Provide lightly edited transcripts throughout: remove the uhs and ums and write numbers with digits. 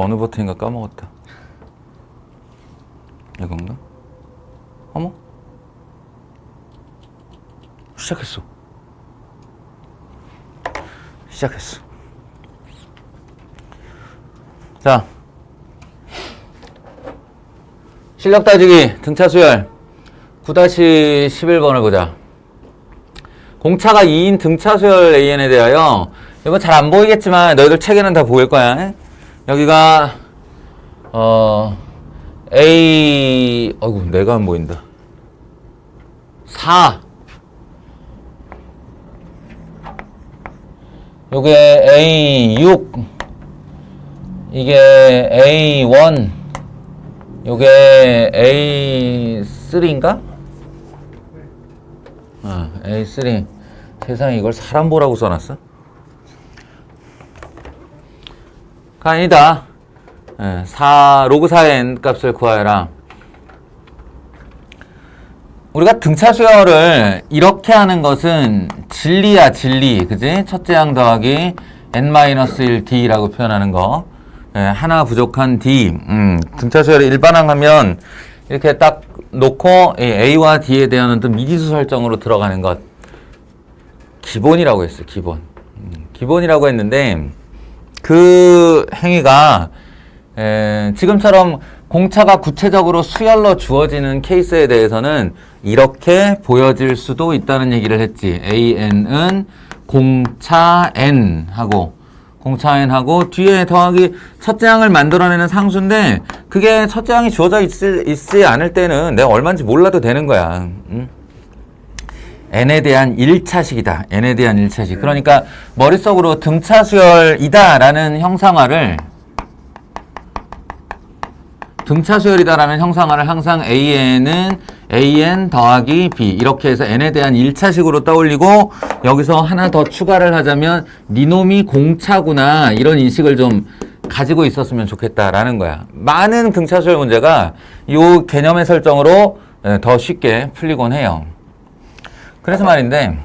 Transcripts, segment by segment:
어느 버튼인가 까먹었다. 이건가? 어머? 시작했어. 자, 실력 따지기 등차 수열 9-11번을 보자. 공차가 2인 등차 수열 AN에 대하여, 이거 잘 안 보이겠지만 너희들 책에는 다 보일 거야. 여기가 A, 어이구 내가 안 보인다. 4, 요게 A6, 이게 A1, 요게 A3인가? A3. 세상에 이걸 사람 보라고 써놨어? 아니다. 로그 4n 값을 구하여라. 우리가 등차 수열을 이렇게 하는 것은 진리야, 진리. 그지? 첫째 양 더하기 n-1d라고 표현하는 거. 하나 부족한 d. 등차 수열을 일반항하면 이렇게 딱 놓고 a와 d에 대한 어떤 미지수 설정으로 들어가는 것. 기본이라고 했어요, 기본. 기본이라고 했는데, 그 행위가 지금처럼 공차가 구체적으로 수열로 주어지는 케이스에 대해서는 이렇게 보여질 수도 있다는 얘기를 했지. AN은 공차 N하고 뒤에 더하기 첫째 항을 만들어내는 상수인데, 그게 첫째 항이 주어져 있지 않을 때는 내가 얼마인지 몰라도 되는 거야. n에 대한 1차식이다. n에 대한 1차식. 그러니까 머릿속으로 등차 수열이다라는 형상화를 항상 an은 an 더하기 b 이렇게 해서 n에 대한 1차식으로 떠올리고, 여기서 하나 더 추가를 하자면 니놈이 공차구나, 이런 인식을 좀 가지고 있었으면 좋겠다라는 거야. 많은 등차 수열 문제가 이 개념의 설정으로 더 쉽게 풀리곤 해요. 그래서 말인데,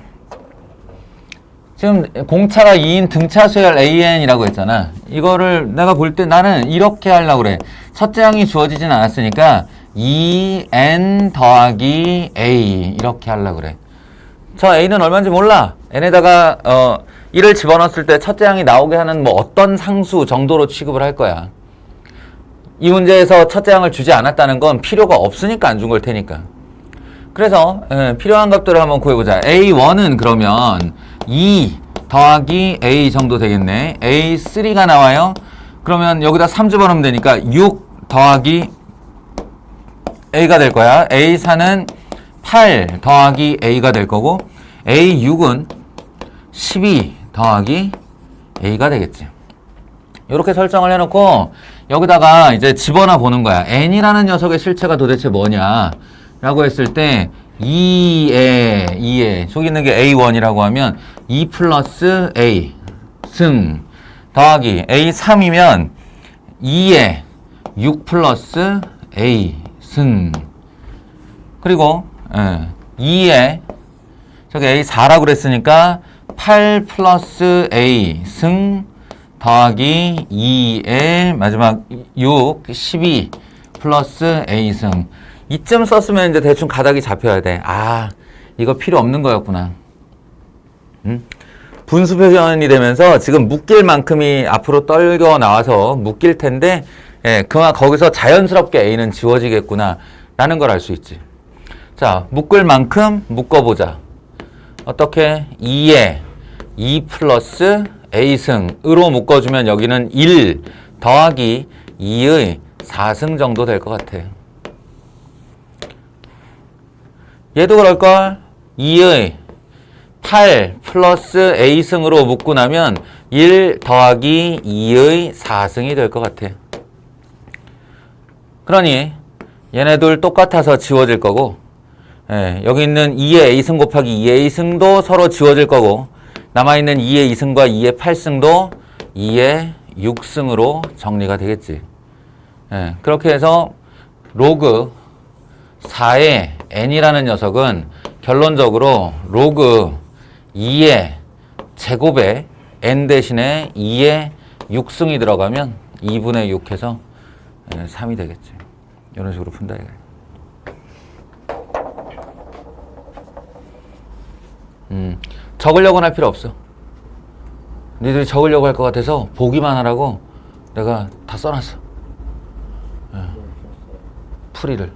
지금 공차가 2인 등차 수열 AN이라고 했잖아. 이거를 내가 볼 때 나는 이렇게 하려고 그래. 첫째 항이 주어지진 않았으니까 2n 더하기 a 이렇게 하려고 그래. 저 a는 얼마인지 몰라. n에다가 1을 집어넣었을 때 첫째 항이 나오게 하는 뭐 어떤 상수 정도로 취급을 할 거야. 이 문제에서 첫째 항을 주지 않았다는 건 필요가 없으니까 안 준 걸 테니까. 그래서 필요한 값들을 한번 구해보자. A1은 그러면 2 더하기 A 정도 되겠네. A3가 나와요. 그러면 여기다 3 집어넣으면 되니까 6 더하기 A가 될 거야. A4는 8 더하기 A가 될 거고, A6은 12 더하기 A가 되겠지. 이렇게 설정을 해놓고 여기다가 이제 집어넣어 보는 거야. N이라는 녀석의 실체가 도대체 뭐냐 라고 했을 때 2에 저기 있는 게 A1이라고 하면 2 플러스 A 승 더하기 A3이면 2에 6 플러스 A 승, 그리고 2에 저기 A4라고 그랬으니까 8 플러스 A 승 더하기 2에 마지막 6 12 플러스 A 승. 이쯤 썼으면 이제 대충 가닥이 잡혀야 돼. 아, 이거 필요 없는 거였구나. 분수 표현이 되면서 지금 묶일 만큼이 앞으로 떨겨 나와서 묶일 텐데, 거기서 자연스럽게 A는 지워지겠구나 라는 걸 알 수 있지. 자, 묶을 만큼 묶어보자. 어떻게? 2에 2 플러스 A승으로 묶어주면 여기는 1 더하기 2의 4승 정도 될 것 같아. 얘도 그럴걸? 2의 8 플러스 A승으로 묶고 나면 1 더하기 2의 4승이 될 것 같아. 그러니 얘네들 똑같아서 지워질 거고, 여기 있는 2의 A승 곱하기 2의 A승도 서로 지워질 거고, 남아있는 2의 2승과 2의 8승도 2의 6승으로 정리가 되겠지. 그렇게 해서 로그 4의 n이라는 녀석은 결론적으로 로그 2의 제곱에 n 대신에 2의 6승이 들어가면 2분의 6 해서 3이 되겠지. 이런 식으로 푼다 이거야. 적으려고는 할 필요 없어. 니들이 적으려고 할 것 같아서 보기만 하라고 내가 다 써놨어. 풀이를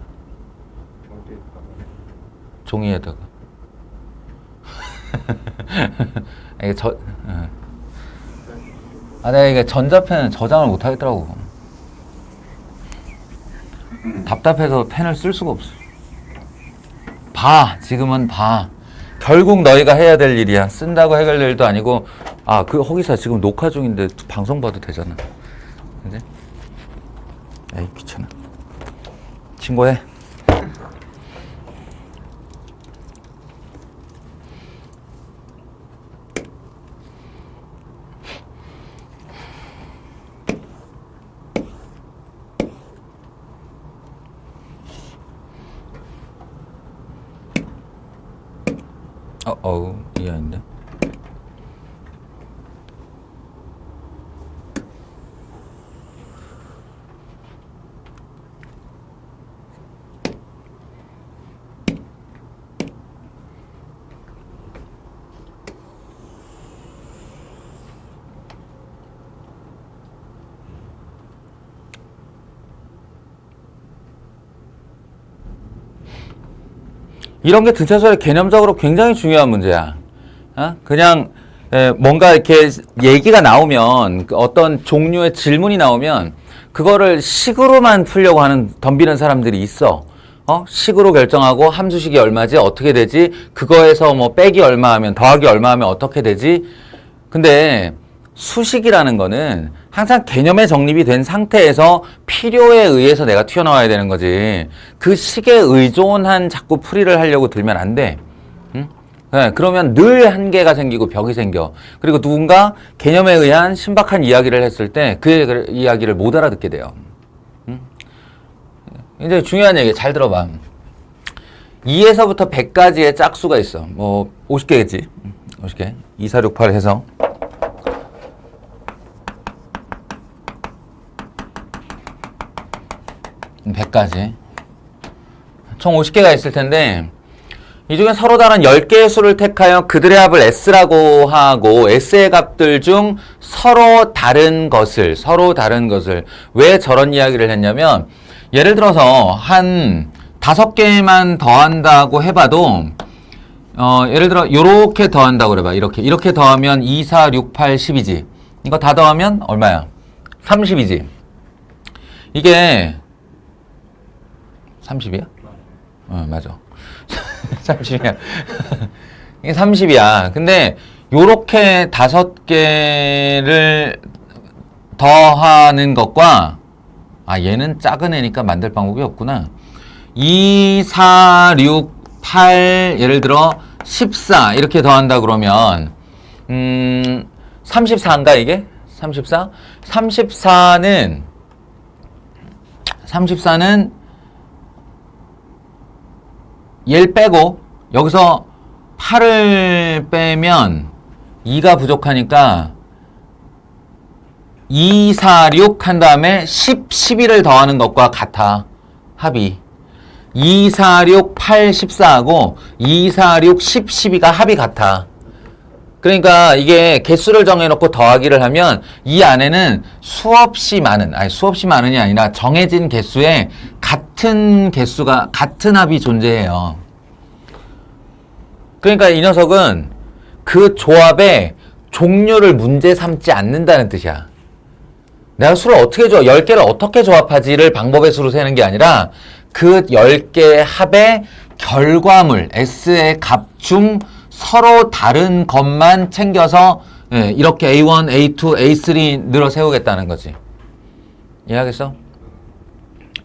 종이에다가. 이게 내가 이게 전자펜은 저장을 못 하겠더라고. 답답해서 펜을 쓸 수가 없어. 지금은 봐. 결국 너희가 해야 될 일이야. 쓴다고 해결될 일도 아니고. 허기사 지금 녹화 중인데 방송 봐도 되잖아. 근데 에이 귀찮아. 신고해. 이게 아닌데. 이런 게 등차수열의 개념적으로 굉장히 중요한 문제야. 그냥 뭔가 이렇게 얘기가 나오면 어떤 종류의 질문이 나오면 그거를 식으로만 풀려고 덤비는 사람들이 있어. 식으로 결정하고 함수식이 얼마지? 어떻게 되지? 그거에서 뭐 빼기 얼마 하면 더하기 얼마 하면 어떻게 되지? 근데 수식이라는 거는 항상 개념의 정립이 된 상태에서 필요에 의해서 내가 튀어나와야 되는 거지. 그 식에 의존한 자꾸 풀이를 하려고 들면 안 돼. 그러면 늘 한계가 생기고 벽이 생겨. 그리고 누군가 개념에 의한 신박한 이야기를 했을 때 그 이야기를 못 알아듣게 돼요. 이제 중요한 얘기 잘 들어봐. 2에서부터 100까지의 짝수가 있어. 뭐 50개겠지. 50개. 2, 4, 6, 8 해서. (100까지) 총 50개가 있을 텐데 이 중에 서로 다른 10개의 수를 택하여 그들의 합을 S라고 하고 S의 값들 중 서로 다른 것을 왜 저런 이야기를 했냐면 예를 들어서 한 5개만 더한다고 해봐도 예를 들어 요렇게 더한다고 그래봐. 이렇게 더하면 2, 4, 6, 8, 10이지. 이거 다 더하면 얼마야? 30이지. 이게 30이야? 맞아. 30이야. 이게 30이야. 근데 요렇게 5개를 더하는 것과 얘는 작은 애니까 만들 방법이 없구나. 2, 4, 6, 8 예를 들어 14 이렇게 더한다 그러면 34인가 이게? 34? 34는 얘를 빼고 여기서 8을 빼면 2가 부족하니까 2, 4, 6 한 다음에 10, 11을 더하는 것과 같아. 합이. 2, 4, 6, 8, 14하고 2, 4, 6, 10, 12가 합이 같아. 그러니까 이게 개수를 정해놓고 더하기를 하면 이 안에는 수없이 많은이 아니라 정해진 개수에 같은 합이 존재해요. 그러니까 이 녀석은 그 조합의 종류를 문제 삼지 않는다는 뜻이야. 내가 수를 어떻게 10개를 어떻게 조합하지를 방법의 수로 세는 게 아니라 그 10개의 합의 결과물, S의 값 중 서로 다른 것만 챙겨서 이렇게 A1, A2, A3 늘어 세우겠다는 거지. 이해하겠어?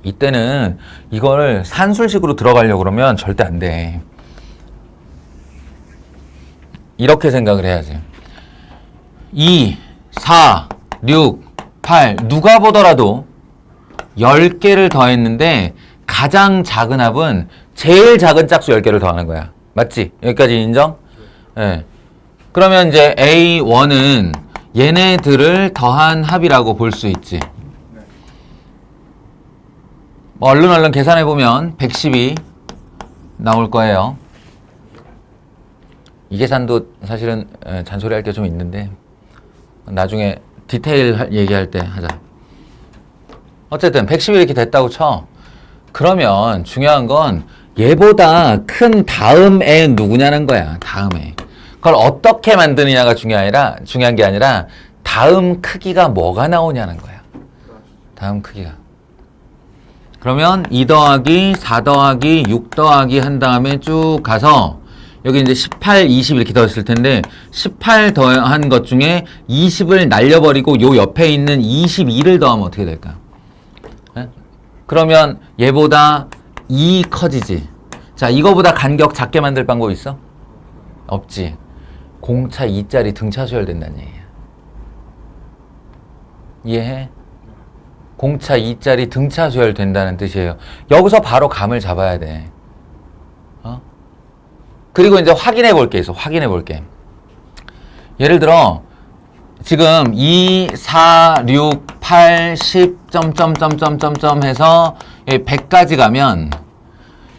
이때는 이걸 산술식으로 들어가려고 그러면 절대 안 돼. 이렇게 생각을 해야지. 2, 4, 6, 8 누가 보더라도 10개를 더했는데 가장 작은 합은 제일 작은 짝수 10개를 더하는 거야. 맞지? 여기까지 인정? 네. 그러면 이제 A1은 얘네들을 더한 합이라고 볼 수 있지. 뭐 얼른 계산해보면 112 나올 거예요. 이 계산도 사실은 잔소리 할 게 좀 있는데 나중에 디테일 얘기할 때 하자. 어쨌든 110이 이렇게 됐다고 쳐. 그러면 중요한 건 얘보다 큰 다음 애 누구냐는 거야. 다음 애. 그걸 어떻게 만드느냐가 중요한 게 아니라 다음 크기가 뭐가 나오냐는 거야. 다음 크기가. 그러면 2 더하기 4 더하기 6 더하기 한 다음에 쭉 가서 여기 이제 18, 20 이렇게 더했을 텐데 18 더한 것 중에 20을 날려버리고 요 옆에 있는 22를 더하면 어떻게 될까? 네? 그러면 얘보다 2 커지지. 자, 이거보다 간격 작게 만들 방법 있어? 없지. 공차 2짜리 등차 수열된다는 얘기야. 이해해? 공차 2짜리 등차 수열된다는 뜻이에요. 여기서 바로 감을 잡아야 돼. 그리고 이제 확인해 볼 게 있어. 확인해 볼 게. 예를 들어 지금 2, 4, 6, 8, 10, 점점점점점점 해서 100까지 가면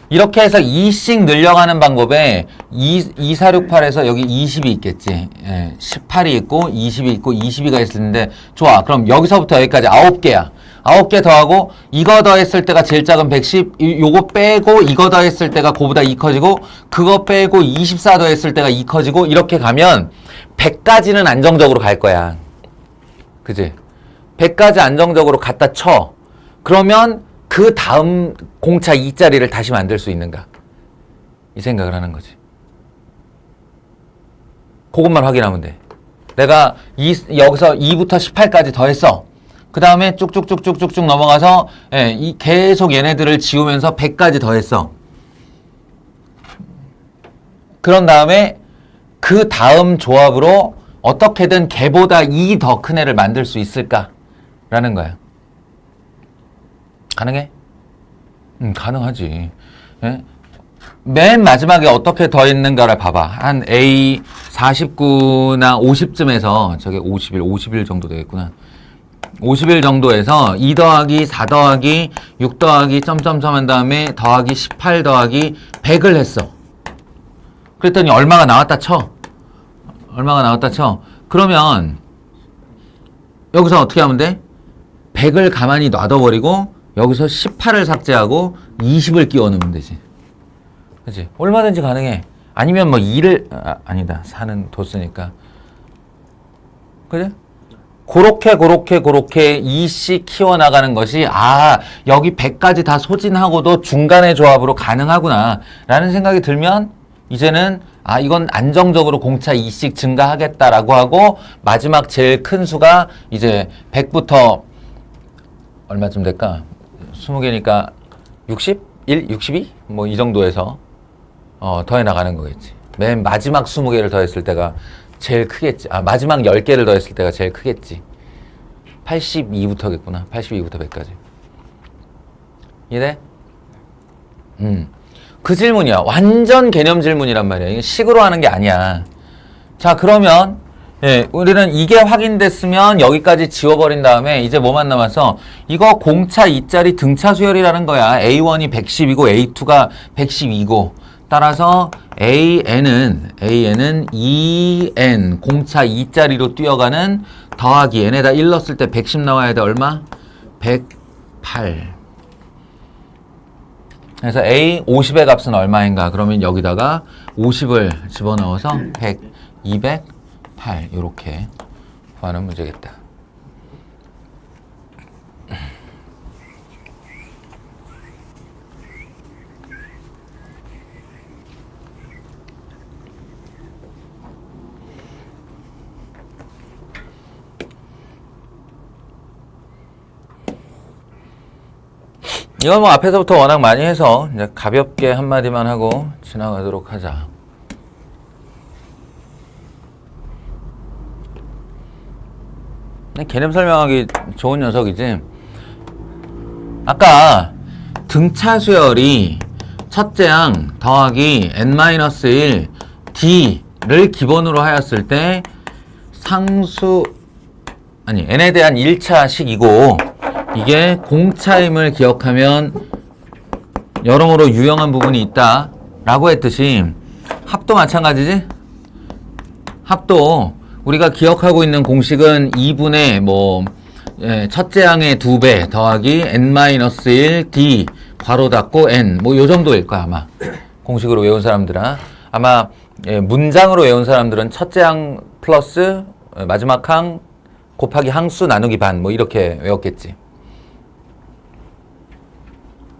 이렇게 해서 2씩 늘려가는 방법에 2, 4, 6, 8에서 여기 20이 있겠지. 18이 있고 20이 있고 22가 있을 텐데 좋아. 그럼 여기서부터 여기까지 9개야. 9개 더하고 이거 더했을 때가 제일 작은 110, 요거 빼고 이거 더했을 때가 그거보다 2 커지고 그거 빼고 24 더했을 때가 2 커지고 이렇게 가면 100까지는 안정적으로 갈 거야. 그지? 100까지 안정적으로 갖다 쳐. 그러면 그 다음 공차 2짜리를 다시 만들 수 있는가? 이 생각을 하는 거지. 그것만 확인하면 돼. 내가 여기서 2부터 18까지 더했어. 그 다음에 쭉쭉쭉쭉쭉쭉 넘어가서 계속 얘네들을 지우면서 100까지 더했어. 그런 다음에 그 다음 조합으로 어떻게든 걔보다 2 더 큰 애를 만들 수 있을까라는 거야. 가능해? 가능하지. 예? 맨 마지막에 어떻게 더했는가를 봐봐. 한 A 49나 50쯤에서 저게 50일 정도 되겠구나. 50일 정도에서 2 더하기 4 더하기 6 더하기 점점점 한 다음에 더하기 18 더하기 100을 했어. 그랬더니 얼마가 나왔다 쳐. 얼마가 나왔다 쳐. 그러면 여기서 어떻게 하면 돼? 100을 가만히 놔둬버리고 여기서 18을 삭제하고 20을 끼워 넣으면 되지. 그치? 얼마든지 가능해. 아니면 뭐 2를 아니다. 4는 뒀으니까. 그래? 그렇게 2씩 키워나가는 것이 여기 100까지 다 소진하고도 중간의 조합으로 가능하구나 라는 생각이 들면 이제는 이건 안정적으로 공차 2씩 증가하겠다라고 하고 마지막 제일 큰 수가 이제 100부터 얼마쯤 될까? 20개니까 61, 62? 뭐 이 정도에서 더해 나가는 거겠지. 맨 마지막 20개를 더했을 때가 제일 크겠지. 마지막 10개를 더했을 때가 제일 크겠지. 82부터겠구나. 82부터 100까지. 이해돼? 그 질문이야. 완전 개념 질문이란 말이야. 이게 식으로 하는 게 아니야. 자, 그러면 우리는 이게 확인됐으면 여기까지 지워버린 다음에 이제 뭐만 남았어? 이거 공차 2짜리 등차 수열이라는 거야. A1이 110이고 A2가 112고 따라서 AN은 2N 공차 2짜리로 뛰어가는 더하기 N에다 1 넣었을 때 110 나와야 돼. 얼마? 108. 그래서 A 50의 값은 얼마인가? 그러면 여기다가 50을 집어넣어서 100, 208 이렇게 구하는 문제겠다. 이건 뭐 앞에서부터 워낙 많이 해서 이제 가볍게 한마디만 하고 지나가도록 하자. 개념 설명하기 좋은 녀석이지. 아까 등차 수열이 첫째 항 더하기 n-1 d를 기본으로 하였을 때 상수 n에 대한 1차식이고 이게 공차임을 기억하면 여러모로 유용한 부분이 있다 라고 했듯이 합도 마찬가지지? 합도 우리가 기억하고 있는 공식은 2분의 첫째 항의 2배 더하기 n-1 d 괄호 닫고 n 요 정도일 거야 아마. 공식으로 외운 사람들은 아마 문장으로 외운 사람들은 첫째 항 플러스 마지막 항 곱하기 항수 나누기 반 이렇게 외웠겠지.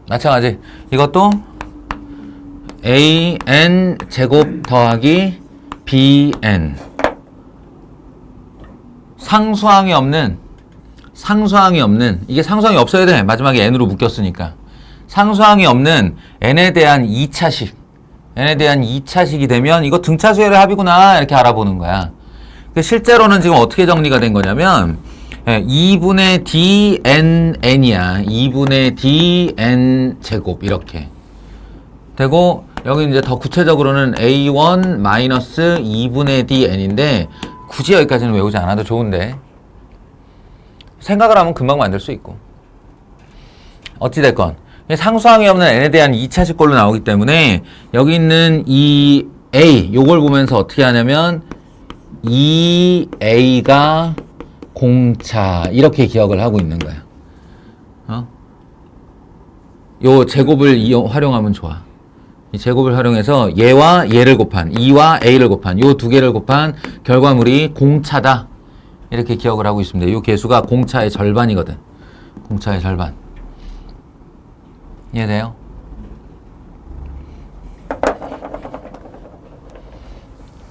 마찬가지 이것도 an 제곱 더하기 bn 상수항이 없는 이게 상수항이 없어야 돼. 마지막에 n으로 묶였으니까 상수항이 없는 n에 대한 2차식이 되면 이거 등차수열의 합이구나 이렇게 알아보는 거야. 실제로는 지금 어떻게 정리가 된 거냐면 2분의 dnn이야. 2분의 dn 제곱 이렇게 되고 여기 이제 더 구체적으로는 a1 마이너스 2분의 dn인데 굳이 여기까지는 외우지 않아도 좋은데 생각을 하면 금방 만들 수 있고 어찌됐건 상수항이 없는 n에 대한 2차식 걸로 나오기 때문에 여기 있는 이 a 요걸 보면서 어떻게 하냐면 2a가 공차 이렇게 기억을 하고 있는 거야. 요 제곱을 활용하면 좋아. 이 제곱을 활용해서 얘와 얘를 곱한 2와 a를 곱한 요 두 개를 곱한 결과물이 공차다 이렇게 기억을 하고 있습니다. 요 개수가 공차의 절반이거든. 공차의 절반. 이해돼요?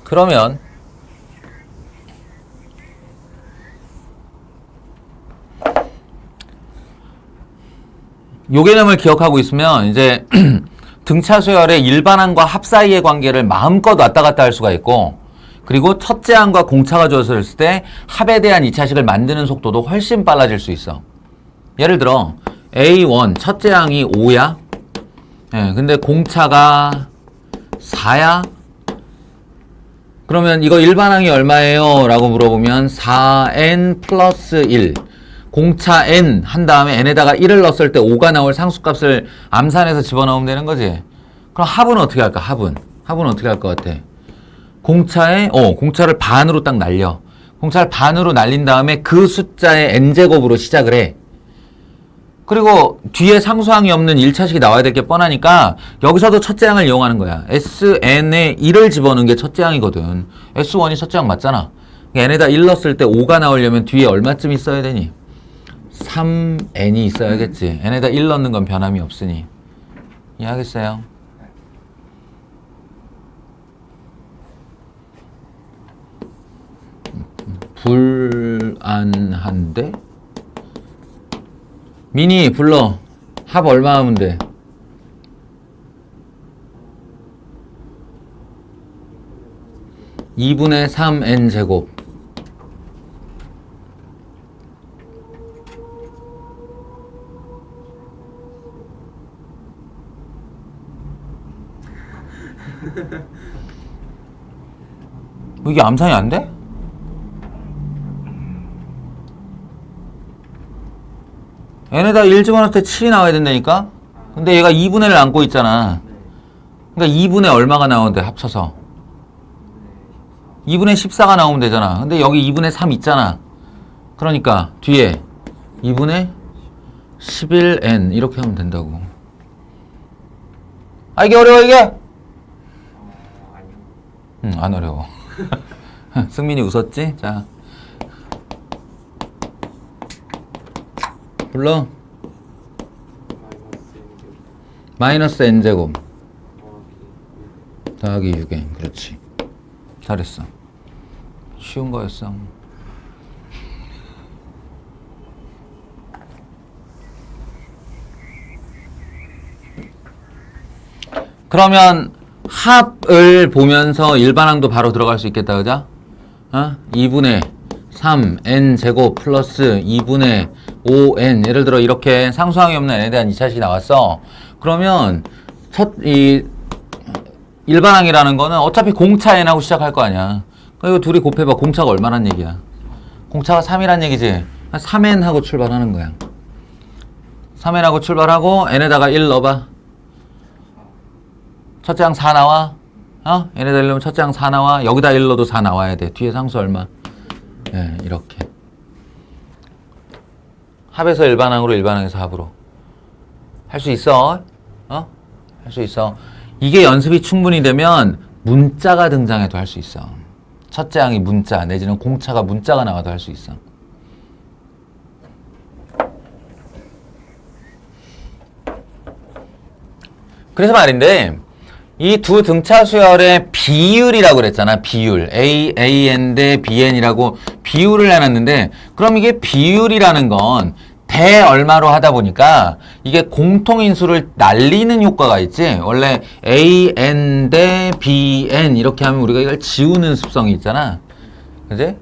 그러면 요 개념을 기억하고 있으면 이제 등차수열의 일반항과 합 사이의 관계를 마음껏 왔다 갔다 할 수가 있고 그리고 첫째 항과 공차가 주어졌을 때 합에 대한 2차식을 만드는 속도도 훨씬 빨라질 수 있어. 예를 들어 A1 첫째 항이 5야. 근데 공차가 4야. 그러면 이거 일반항이 얼마예요? 라고 물어보면 4n 플러스 1 공차 n 한 다음에 n에다가 1을 넣었을 때 5가 나올 상수값을 암산해서 집어넣으면 되는 거지. 그럼 합은 어떻게 할까? 합은 어떻게 할 것 같아? 공차를 반으로 딱 날려. 공차를 반으로 날린 다음에 그 숫자의 n제곱으로 시작을 해. 그리고 뒤에 상수항이 없는 1차식이 나와야 될 게 뻔하니까 여기서도 첫째 항을 이용하는 거야. sn에 1을 집어넣는 게 첫째 항이거든. s1이 첫째 항 맞잖아. n에다 1 넣었을 때 5가 나오려면 뒤에 얼마쯤 있어야 되니? 3n이 있어야겠지. n에다 1 넣는 건 변함이 없으니. 이해하겠어요? 불안한데? 미니 불러. 합 얼마 하면 돼? (2분의 3n 제곱) 이게 암산이 안 돼? n에다 1 집어넣을 때 7이 나와야 된다니까? 근데 얘가 2분의 1을 안고 있잖아. 그러니까 2분의 얼마가 나오는데 합쳐서 2분의 14가 나오면 되잖아. 근데 여기 2분의 3 있잖아. 그러니까 뒤에 2분의 11n 이렇게 하면 된다고. 아 이게 어려워 이게? 안 어려워. 승민이 웃었지? 자 불러. 마이너스 n제곱 더하기 6n. 그렇지. 잘했어. 쉬운 거였어. 그러면 합을 보면서 일반항도 바로 들어갈 수 있겠다. 그죠? 2분의 3n 제곱 플러스 2분의 5n. 예를 들어 이렇게 상수항이 없는 n에 대한 2차식이 나왔어. 그러면 이 일반항이라는 거는 어차피 공차 n하고 시작할 거 아니야. 이거 둘이 곱해봐. 공차가 얼마란 얘기야? 공차가 3이란 얘기지. 3n하고 출발하는 거야. 3n하고 출발하고 n에다가 1 넣어봐. 첫째 항 4 나와? 얘네들 이러면 첫째 항 4 나와? 여기다 1 넣어도 4 나와야 돼. 뒤에 상수 얼마? 예, 이렇게. 합에서 일반항으로, 일반항에서 합으로. 할 수 있어. 할 수 있어. 이게 연습이 충분히 되면 문자가 등장해도 할 수 있어. 첫째 항이 문자, 내지는 공차가 문자가 나와도 할 수 있어. 그래서 말인데, 이 두 등차 수열의 비율이라고 그랬잖아. 비율. AN 대 BN이라고 비율을 해놨는데, 그럼 이게 비율이라는 건 대 얼마로 하다 보니까 이게 공통인수를 날리는 효과가 있지. 원래 AN 대 BN 이렇게 하면 우리가 이걸 지우는 습성이 있잖아. 그지?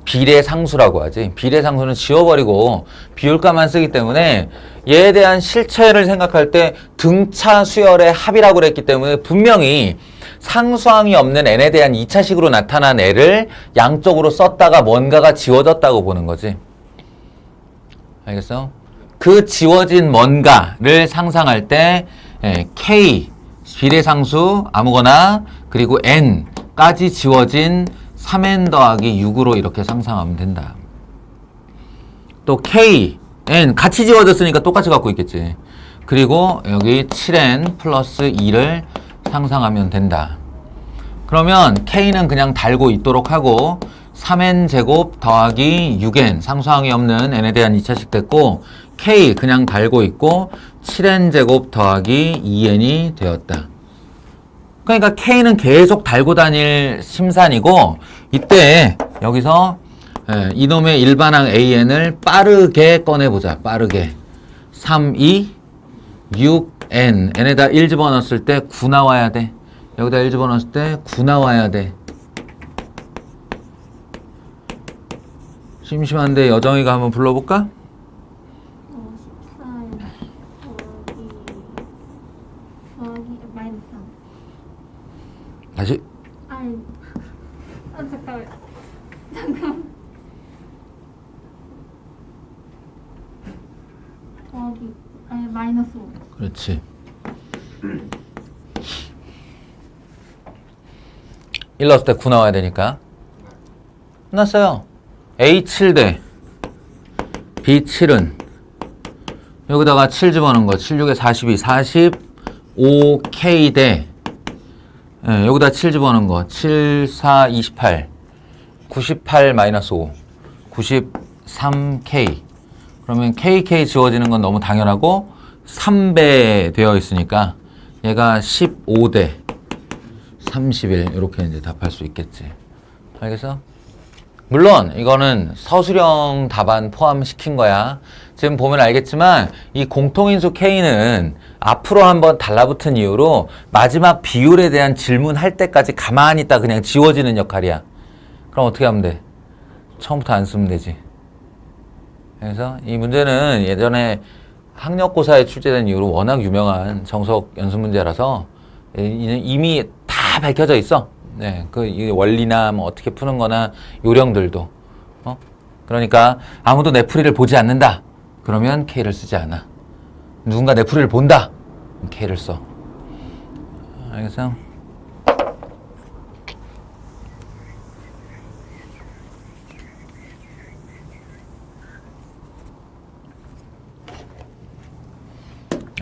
비례상수라고 하지. 비례상수는 지워버리고 비율값만 쓰기 때문에 얘에 대한 실체를 생각할 때 등차 수열의 합이라고 그랬기 때문에 분명히 상수항이 없는 n에 대한 2차식으로 나타난 애를 양쪽으로 썼다가 뭔가가 지워졌다고 보는 거지. 알겠어? 그 지워진 뭔가를 상상할 때 K 비례상수 아무거나 그리고 n까지 지워진 3n 더하기 6으로 이렇게 상상하면 된다. 또 K, n 같이 지워졌으니까 똑같이 갖고 있겠지. 그리고 여기 7n 플러스 2를 상상하면 된다. 그러면 K는 그냥 달고 있도록 하고 3n 제곱 더하기 6n 상수항이 없는 n에 대한 2차식 됐고 K 그냥 달고 있고 7n 제곱 더하기 2n이 되었다. 그러니까 K는 계속 달고 다닐 심산이고 이때 여기서 이놈의 일반항 AN을 빠르게 꺼내보자. 빠르게 3, 2, 6n n에다 1 집어넣었을 때 9 나와야 돼. 여기다 1 집어넣었을 때 9 나와야 돼. 심심한데 여정이가 한번 불러볼까? 14 더하기 마이너스 3. 다시. 아니, 잠깐만. 더하기, 아니, 마이너스 5. 그렇지. 1 넣었을 때 9 나와야 되니까. 끝났어요. A7 대 B7은 여기다가 7 집어넣은 거 7, 6에 42, 45K 대 여기다 7 집어넣은 거 7, 4, 28 98 마이너스 5 93K 그러면 KK 지워지는 건 너무 당연하고 3배 되어 있으니까 얘가 15대 31 이렇게 이제 답할 수 있겠지. 알겠어? 물론 이거는 서술형 답안 포함시킨 거야. 지금 보면 알겠지만 이 공통인수 K는 앞으로 한번 달라붙은 이유로 마지막 비율에 대한 질문할 때까지 가만히 있다 그냥 지워지는 역할이야. 그럼 어떻게 하면 돼? 처음부터 안 쓰면 되지. 그래서 이 문제는 예전에 학력고사에 출제된 이후로 워낙 유명한 정석 연습 문제라서 이미 다 밝혀져 있어. 네, 그 원리나 뭐 어떻게 푸는 거나 요령들도. 그러니까 아무도 내 풀이를 보지 않는다. 그러면 K를 쓰지 않아. 누군가 내 풀이를 본다. K를 써. 알겠어?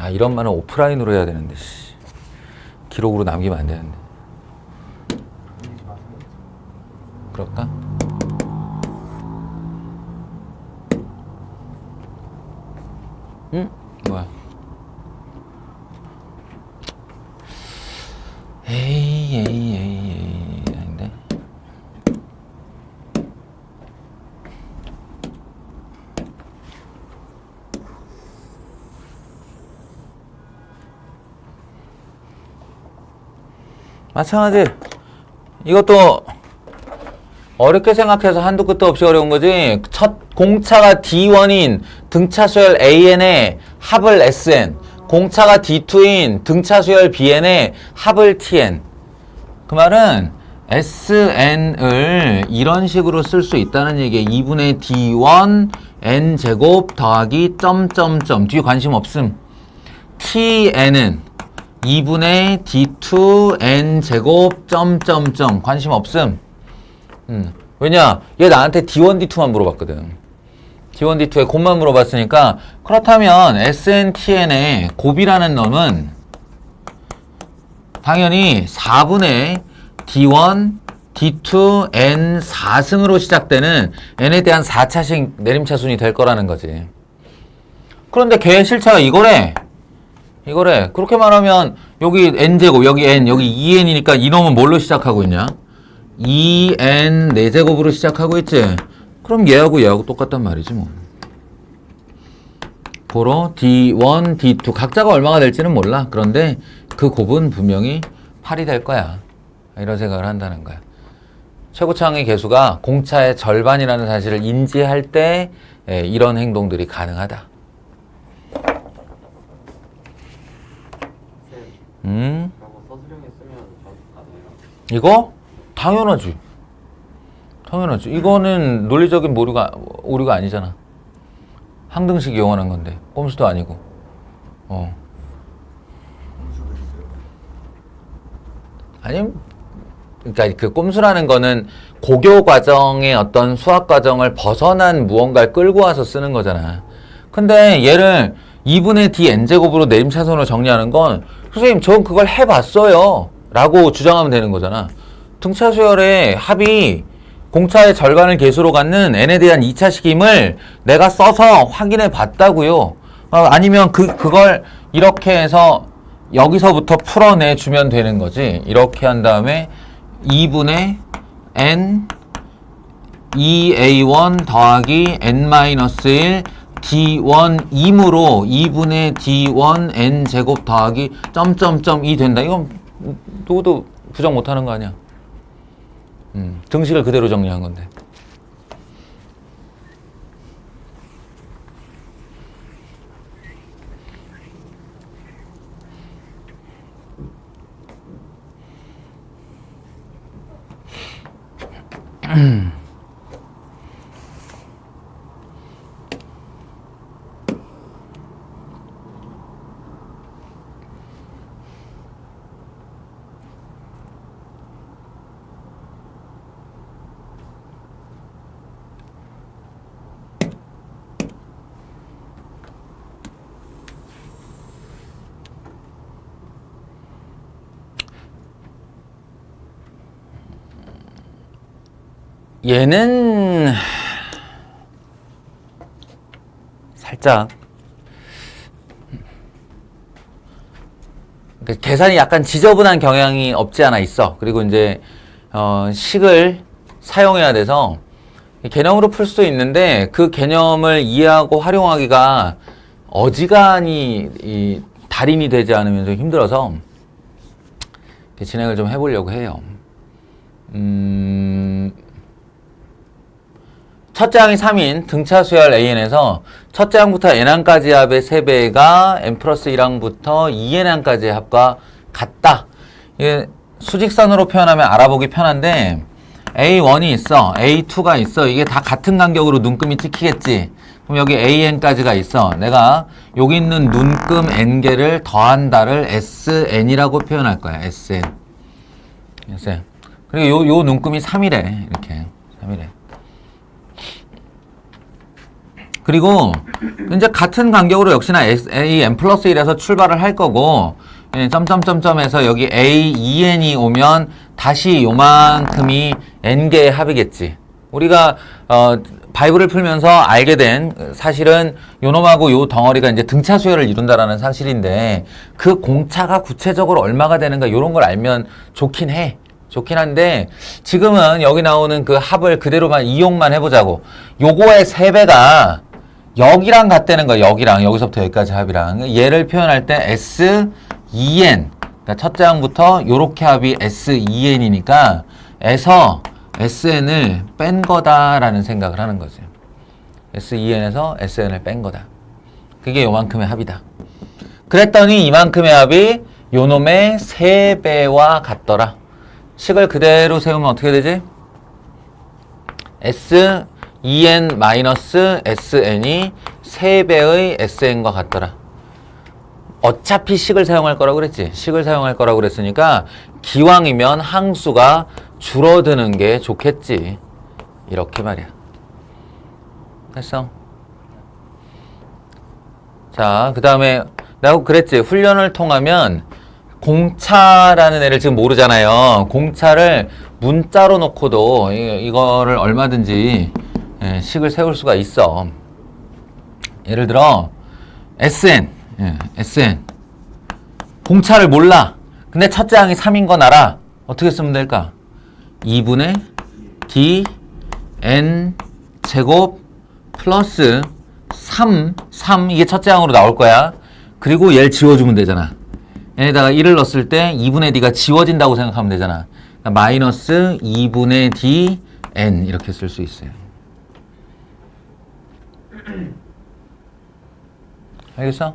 아, 이런 말은 오프라인으로 해야 되는데, 씨. 기록으로 남기면 안 되는데. 그럴까? 응? 뭐야? 에이, 아닌데? 마찬가지. 이것도 어렵게 생각해서 한도 끝도 없이 어려운 거지. 첫 공차가 D1인 등차수열 AN의 합을 SN, 공차가 D2인 등차수열 BN의 합을 TN. 그 말은 SN을 이런 식으로 쓸 수 있다는 얘기에 2분의 D1 N제곱 더하기 점점점 뒤에 관심 없음. TN은 2분의 D2N 제곱 점점점 관심 없음. 왜냐? 얘 나한테 D1, D2만 물어봤거든. D1, D2의 곱만 물어봤으니까 그렇다면 SNTN의 곱이라는 놈은 당연히 4분의 D1, D2, N 4승으로 시작되는 N에 대한 4차식 내림차순이 될 거라는 거지. 그런데 걔의 실차가 이거래. 그렇게 말하면 여기 N제곱, 여기 N, 여기 2N이니까 이놈은 뭘로 시작하고 있냐? 2N 4제곱으로 시작하고 있지. 그럼 얘하고 똑같단 말이지 뭐. 고로 D1, D2 각자가 얼마가 될지는 몰라. 그런데 그 곱은 분명히 8이 될 거야. 이런 생각을 한다는 거야. 최고차항의 개수가 공차의 절반이라는 사실을 인지할 때 이런 행동들이 가능하다. 그리고 서술형에 쓰면 가능해요? 이거? 당연하지. 이거는 논리적인 오류가 아니잖아. 항등식 이용하는 건데 꼼수도 아니고. 아니, 그러니까 그 꼼수라는 거는 고교 과정의 어떤 수학 과정을 벗어난 무언가를 끌고 와서 쓰는 거잖아. 근데 얘를 2분의 dn제곱으로 내림차순으로 정리하는 건 선생님 전 그걸 해봤어요 라고 주장하면 되는 거잖아. 등차수열의 합이 공차의 절반을 개수로 갖는 n에 대한 2차식임을 내가 써서 확인해 봤다고요. 아니면 그걸 이렇게 해서 여기서부터 풀어내 주면 되는 거지. 이렇게 한 다음에 2분의 n 2a1 더하기 n-1 d1 임으로 2분의 d1 n 제곱 더하기 점점점이 된다. 이건 누구도 부정 못하는 거 아니야. 등식을 그대로 정리한 건데. 얘는 살짝 계산이 약간 지저분한 경향이 없지 않아 있어. 그리고 이제 식을 사용해야 돼서 개념으로 풀 수도 있는데 그 개념을 이해하고 활용하기가 어지간히 달인이 되지 않으면 좀 힘들어서 진행을 좀 해보려고 해요. 첫째 항이 3인 등차수열 AN에서 첫째 항부터 N항까지 합의 3배가 N 플러스 1항부터 2N항까지의 합과 같다. 이게 수직선으로 표현하면 알아보기 편한데 A1이 있어, A2가 있어. 이게 다 같은 간격으로 눈금이 찍히겠지. 그럼 여기 AN까지가 있어. 내가 여기 있는 눈금 N개를 더한다를 SN이라고 표현할 거야. SN. 그리고 요 눈금이 3이래. 이렇게 3이래. 그리고 이제 같은 간격으로 역시나 AN 플러스 1에서 출발을 할 거고 점점점점에서 여기 A2N이 오면 다시 요만큼이 N개의 합이겠지. 우리가 바이블을 풀면서 알게 된 사실은 요놈하고 요 덩어리가 이제 등차 수열을 이룬다라는 사실인데 그 공차가 구체적으로 얼마가 되는가 요런 걸 알면 좋긴 해. 좋긴 한데 지금은 여기 나오는 그 합을 그대로만 이용만 해보자고. 요거의 3배가 여기랑 같다는 거야. 여기서부터 여기까지 합이랑 얘를 표현할 때 S2N 그러니까 첫째 항부터 요렇게 합이 S2N이니까 에서 SN을 뺀 거다라는 생각을 하는 거지. S2N에서 SN을 뺀 거다. 그게 요만큼의 합이다. 그랬더니 이만큼의 합이 요놈의 3배와 같더라. 식을 그대로 세우면 어떻게 되지? S2N-SN이 3배의 SN과 같더라. 어차피 식을 사용할 거라고 그랬지. 식을 사용할 거라고 그랬으니까 기왕이면 항수가 줄어드는 게 좋겠지. 이렇게 말이야. 됐어? 자, 그 다음에 내가 그랬지. 훈련을 통하면 공차라는 애를 지금 모르잖아요. 공차를 문자로 놓고도 이거를 얼마든지 식을 세울 수가 있어. 예를 들어 SN SN 공차를 몰라. 근데 첫째 항이 3인 건 알아. 어떻게 쓰면 될까? 2분의 D N 제곱 플러스 3 이게 첫째 항으로 나올 거야. 그리고 얘를 지워주면 되잖아. 얘에다가 1을 넣었을 때 2분의 D가 지워진다고 생각하면 되잖아. 그러니까 마이너스 2분의 D N 이렇게 쓸 수 있어요. 알겠어?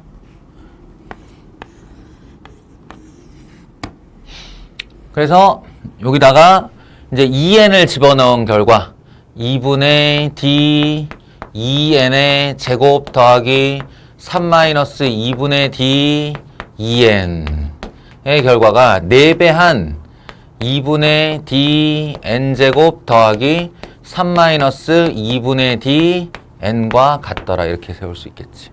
그래서 여기다가 이제 2n을 집어넣은 결과 2분의 D 2n의 제곱 더하기 3-2분의 D 2n의 결과가 4배한 2분의 D n제곱 더하기 3-2분의 D n과 같더라. 이렇게 세울 수 있겠지.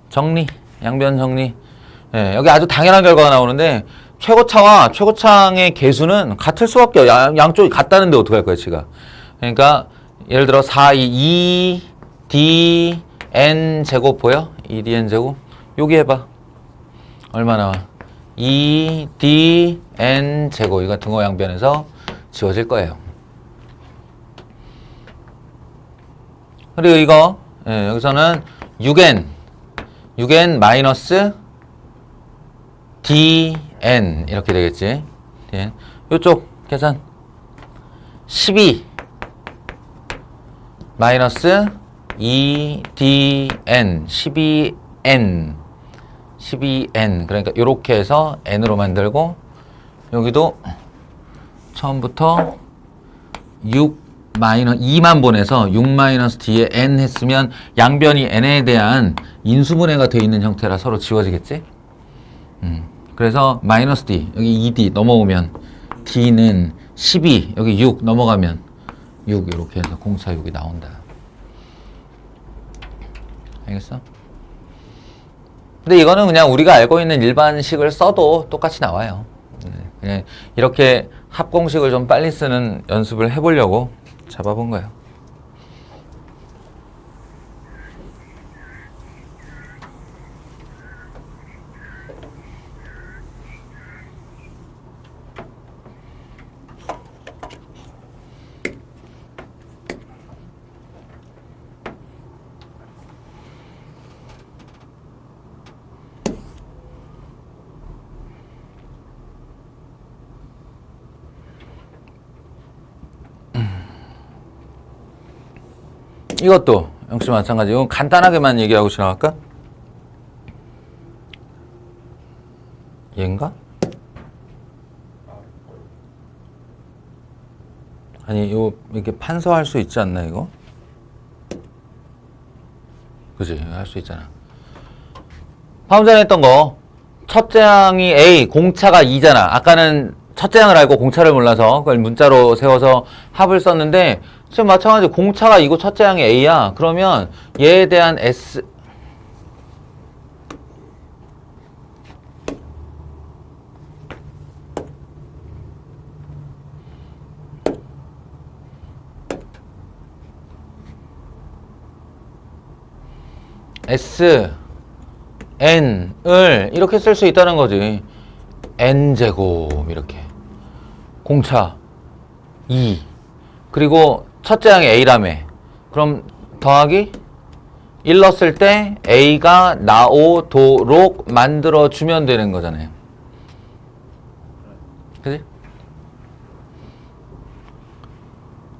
정리, 양변 정리. 예, 여기 아주 당연한 결과가 나오는데 최고차와 최고차의 개수는 같을 수밖에 없어. 양쪽이 같다는데 어떡할 거야, 지가. 그러니까 예를 들어 4, 2 D n 제곱 보여? 2D n 제곱. 여기 해봐. 얼마 나와? 2D n 제곱. 이거 등호 양변에서 지워질 거예요. 그리고 이거 여기서는 6n 마이너스 dn 이렇게 되겠지. dn. 요쪽 계산 12 마이너스 2dn 12n 그러니까 요렇게 해서 n으로 만들고 여기도 처음부터 2만 보내서 6 마이너스 d에 n 했으면 양변이 n에 대한 인수분해가 되어 있는 형태라 서로 지워지겠지? 그래서 마이너스 d 여기 2d 넘어오면 d는 12 여기 6 넘어가면 6 이렇게 해서 공차 6이 나온다. 알겠어? 근데 이거는 그냥 우리가 알고 있는 일반식을 써도 똑같이 나와요. 그냥 이렇게 합공식을 좀 빨리 쓰는 연습을 해보려고 잡아본 거예요. 이것도 역시 마찬가지. 이건 간단하게만 얘기하고 지나갈까? 얘인가? 아니, 이거 이렇게 판서할 수 있지 않나, 이거? 그지? 할 수 있잖아. 방금 전에 했던 거. 첫째 항이 A, 공차가 2잖아. 아까는 첫째 항을 알고 공차를 몰라서 그걸 문자로 세워서 합을 썼는데 지금 마찬가지 공차가 이고 첫째 항이 A야. 그러면 얘에 대한 S N을 이렇게 쓸 수 있다는 거지. N제곱 이렇게 공차 2 그리고 첫째 항이 A라며. 그럼 더하기 1 넣었을 때 A가 나오도록 만들어주면 되는 거잖아요. 그지?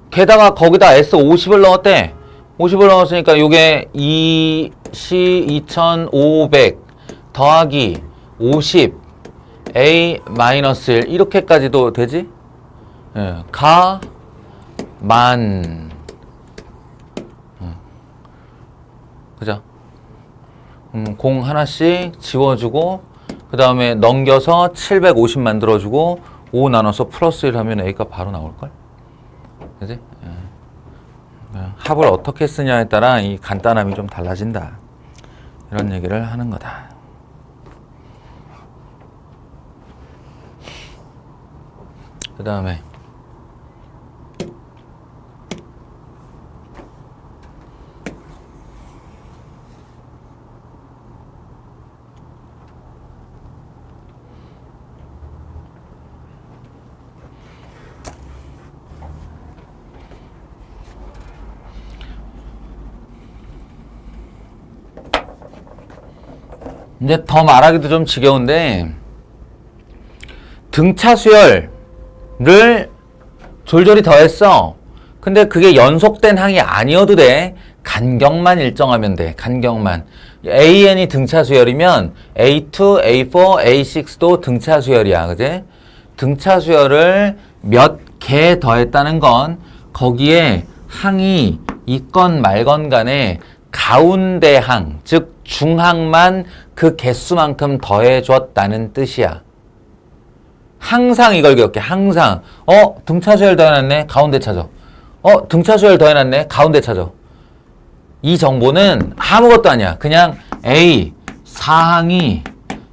게다가 거기다 S50을 넣었대. 50을 넣었으니까 요게 2500 더하기 50 A-1 이렇게까지도 되지? 예, 가 만 그죠? 공 하나씩 지워주고 그 다음에 넘겨서 750 만들어주고 5 나눠서 플러스 1 하면 A가 바로 나올걸? 그지? 합을 어떻게 쓰냐에 따라 이 간단함이 좀 달라진다. 이런 얘기를 하는 거다. 그 다음에 이제 더 말하기도 좀 지겨운데 등차 수열을 졸졸이 더했어. 근데 그게 연속된 항이 아니어도 돼. 간격만 일정하면 돼. 간격만. AN이 등차 수열이면 A2, A4, A6도 등차 수열이야. 그지? 등차 수열을 몇 개 더했다는 건 거기에 항이 있건 말건 간에 가운데 항, 즉 중항만 그 개수만큼 더해줬다는 뜻이야. 항상 이걸 기억해. 항상. 등차 수열 더해놨네. 가운데 찾아. 등차 수열 더해놨네. 가운데 찾아. 이 정보는 아무것도 아니야. 그냥 A 4항이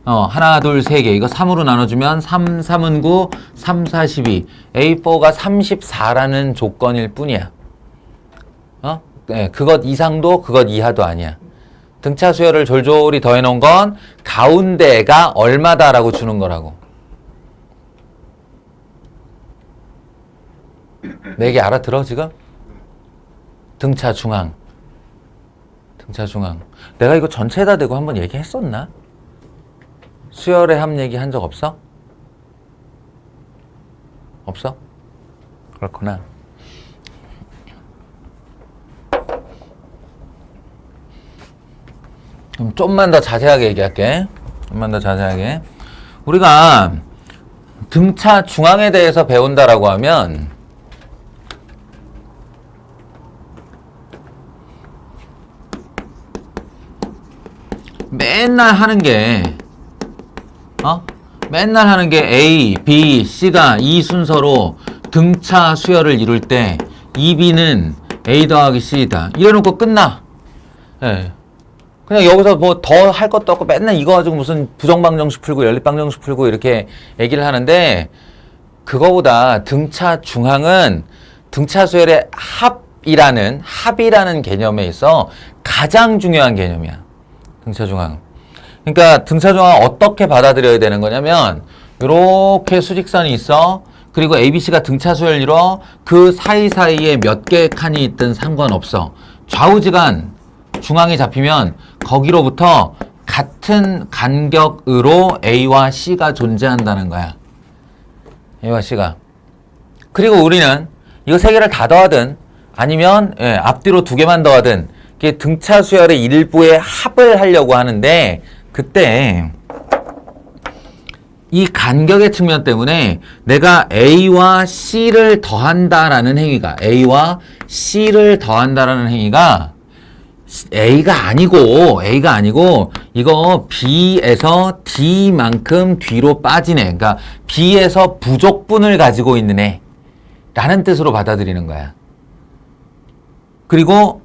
하나, 둘, 세 개. 이거 3으로 나눠주면 3, 3은 9, 3, 4, 12. A4가 34라는 조건일 뿐이야. 네, 그것 이상도 그것 이하도 아니야. 등차 수열을 졸졸이 더해놓은 건 가운데가 얼마다라고 주는 거라고. 내 얘기 알아들어 지금? 등차 중항. 등차 중항. 내가 이거 전체에다 대고 한번 얘기했었나? 수열의 합 얘기 한 적 없어? 없어? 그렇구나. 그럼 좀만 더 자세하게 얘기할게. 좀만 더 자세하게. 우리가 등차 중항에 대해서 배운다라고 하면 맨날 하는 게 맨날 하는 게 A, B, C가 이 순서로 등차 수열을 이룰 때 2B는 A 더하기 C다. 이래놓고 끝나. 예. 그냥 여기서 뭐 더 할 것도 없고 맨날 이거 가지고 무슨 부정방정식 풀고 연립방정식 풀고 이렇게 얘기를 하는데 그거보다 등차 중항은 등차 수열의 합이라는 개념에 있어 가장 중요한 개념이야. 등차 중항. 그러니까 등차 중항을 어떻게 받아들여야 되는 거냐면 이렇게 수직선이 있어. 그리고 ABC가 등차 수열을 이뤄. 그 사이사이에 몇 개의 칸이 있든 상관없어. 좌우지간 중앙이 잡히면 거기로부터 같은 간격으로 A와 C가 존재한다는 거야. A와 C가. 그리고 우리는 이거 세 개를 다 더하든 아니면 앞뒤로 두 개만 더하든 이게 등차 수열의 일부의 합을 하려고 하는데 그때 이 간격의 측면 때문에 내가 A와 C를 더한다라는 행위가 A와 C를 더한다라는 행위가 A가 아니고 이거 B에서 D만큼 뒤로 빠지네. 그러니까 B에서 부족분을 가지고 있는 애 라는 뜻으로 받아들이는 거야. 그리고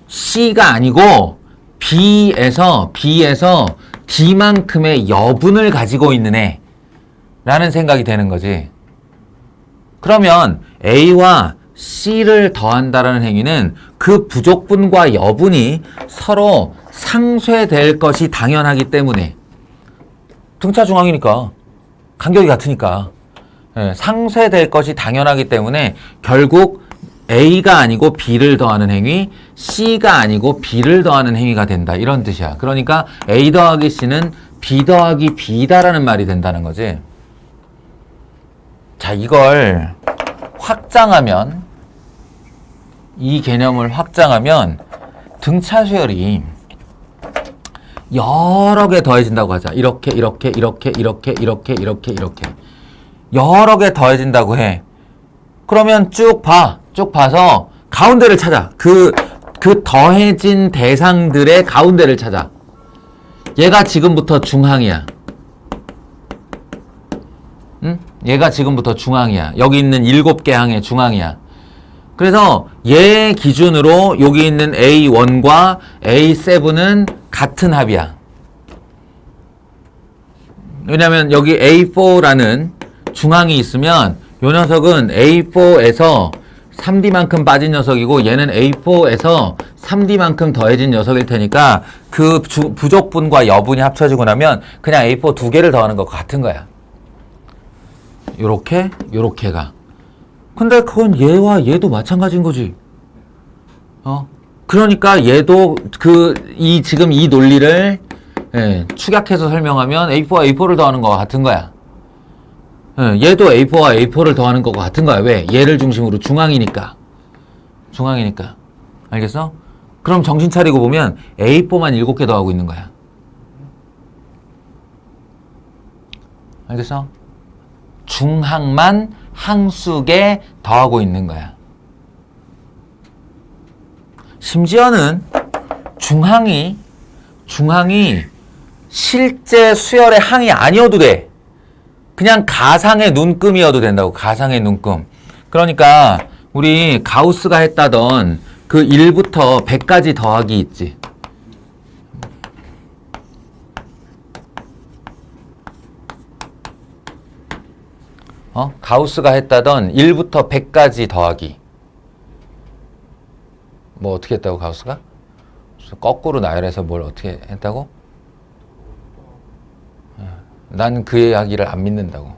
C가 아니고 B에서 D만큼의 여분을 가지고 있는 애 라는 생각이 되는 거지. 그러면 A와 C를 더한다라는 행위는 그 부족분과 여분이 서로 상쇄될 것이 당연하기 때문에 등차 중항이니까 간격이 같으니까 상쇄될 것이 당연하기 때문에 결국 A가 아니고 B를 더하는 행위, C가 아니고 B를 더하는 행위가 된다. 이런 뜻이야. 그러니까 A 더하기 C는 B 더하기 B다라는 말이 된다는 거지. 자, 이걸 확장하면, 이 개념을 확장하면 등차 수열이 여러 개 더해진다고 하자. 이렇게 여러 개 더해진다고 해. 그러면 쭉 봐서 가운데를 찾아. 그 그 더해진 대상들의 가운데를 찾아. 얘가 지금부터 중항이야. 응? 얘가 지금부터 중항이야. 여기 있는 7개 항의 중항이야. 그래서 얘 기준으로 여기 있는 A1과 A7은 같은 합이야. 왜냐면 여기 A4라는 중항이 있으면 요 녀석은 A4에서 3D만큼 빠진 녀석이고 얘는 A4에서 3D만큼 더해진 녀석일 테니까 그 부족분과 여분이 합쳐지고 나면 그냥 A4 두 개를 더하는 것과 같은 거야. 요렇게 요렇게가. 근데 그건 얘와 얘도 마찬가지인 거지. 그러니까 얘도 지금 이 논리를 축약해서 설명하면 A4와 A4를 더하는 것과 같은 거야. 얘도 A4와 A4를 더하는 것과 같은 거야. 왜? 얘를 중심으로 중항이니까. 중항이니까. 알겠어? 그럼 정신 차리고 보면 A4만 7개 더하고 있는 거야. 알겠어? 중항만 항수개 더하고 있는 거야. 심지어는 중항이 실제 수열의 항이 아니어도 돼. 그냥 가상의 눈금이어도 된다고. 가상의 눈금. 그러니까 우리 가우스가 했다던 그 1부터 100까지 더하기 있지. 가우스가 했다던 1부터 100까지 더하기. 뭐 어떻게 했다고 가우스가? 거꾸로 나열해서 뭘 어떻게 했다고? 난 그 이야기를 안 믿는다고.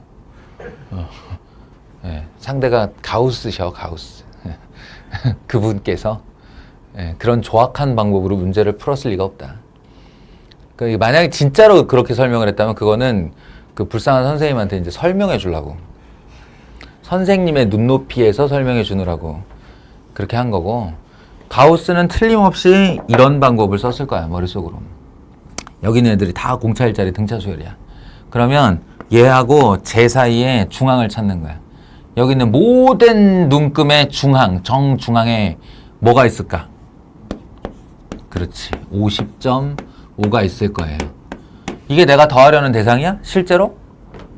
상대가 가우스셔, 가우스. 그분께서 그런 조악한 방법으로 문제를 풀었을 리가 없다. 만약에 진짜로 그렇게 설명을 했다면 그거는 그 불쌍한 선생님한테 이제 설명해 주려고. 선생님의 눈높이에서 설명해 주느라고 그렇게 한 거고, 가우스는 틀림없이 이런 방법을 썼을 거야, 머릿속으로. 여기 있는 애들이 다 공차 일자리 등차 수열이야. 그러면 얘하고 쟤 사이에 중항을 찾는 거야. 여기 있는 모든 눈금의 중항, 정중항에 뭐가 있을까? 그렇지. 50.5가 있을 거예요. 이게 내가 더하려는 대상이야? 실제로?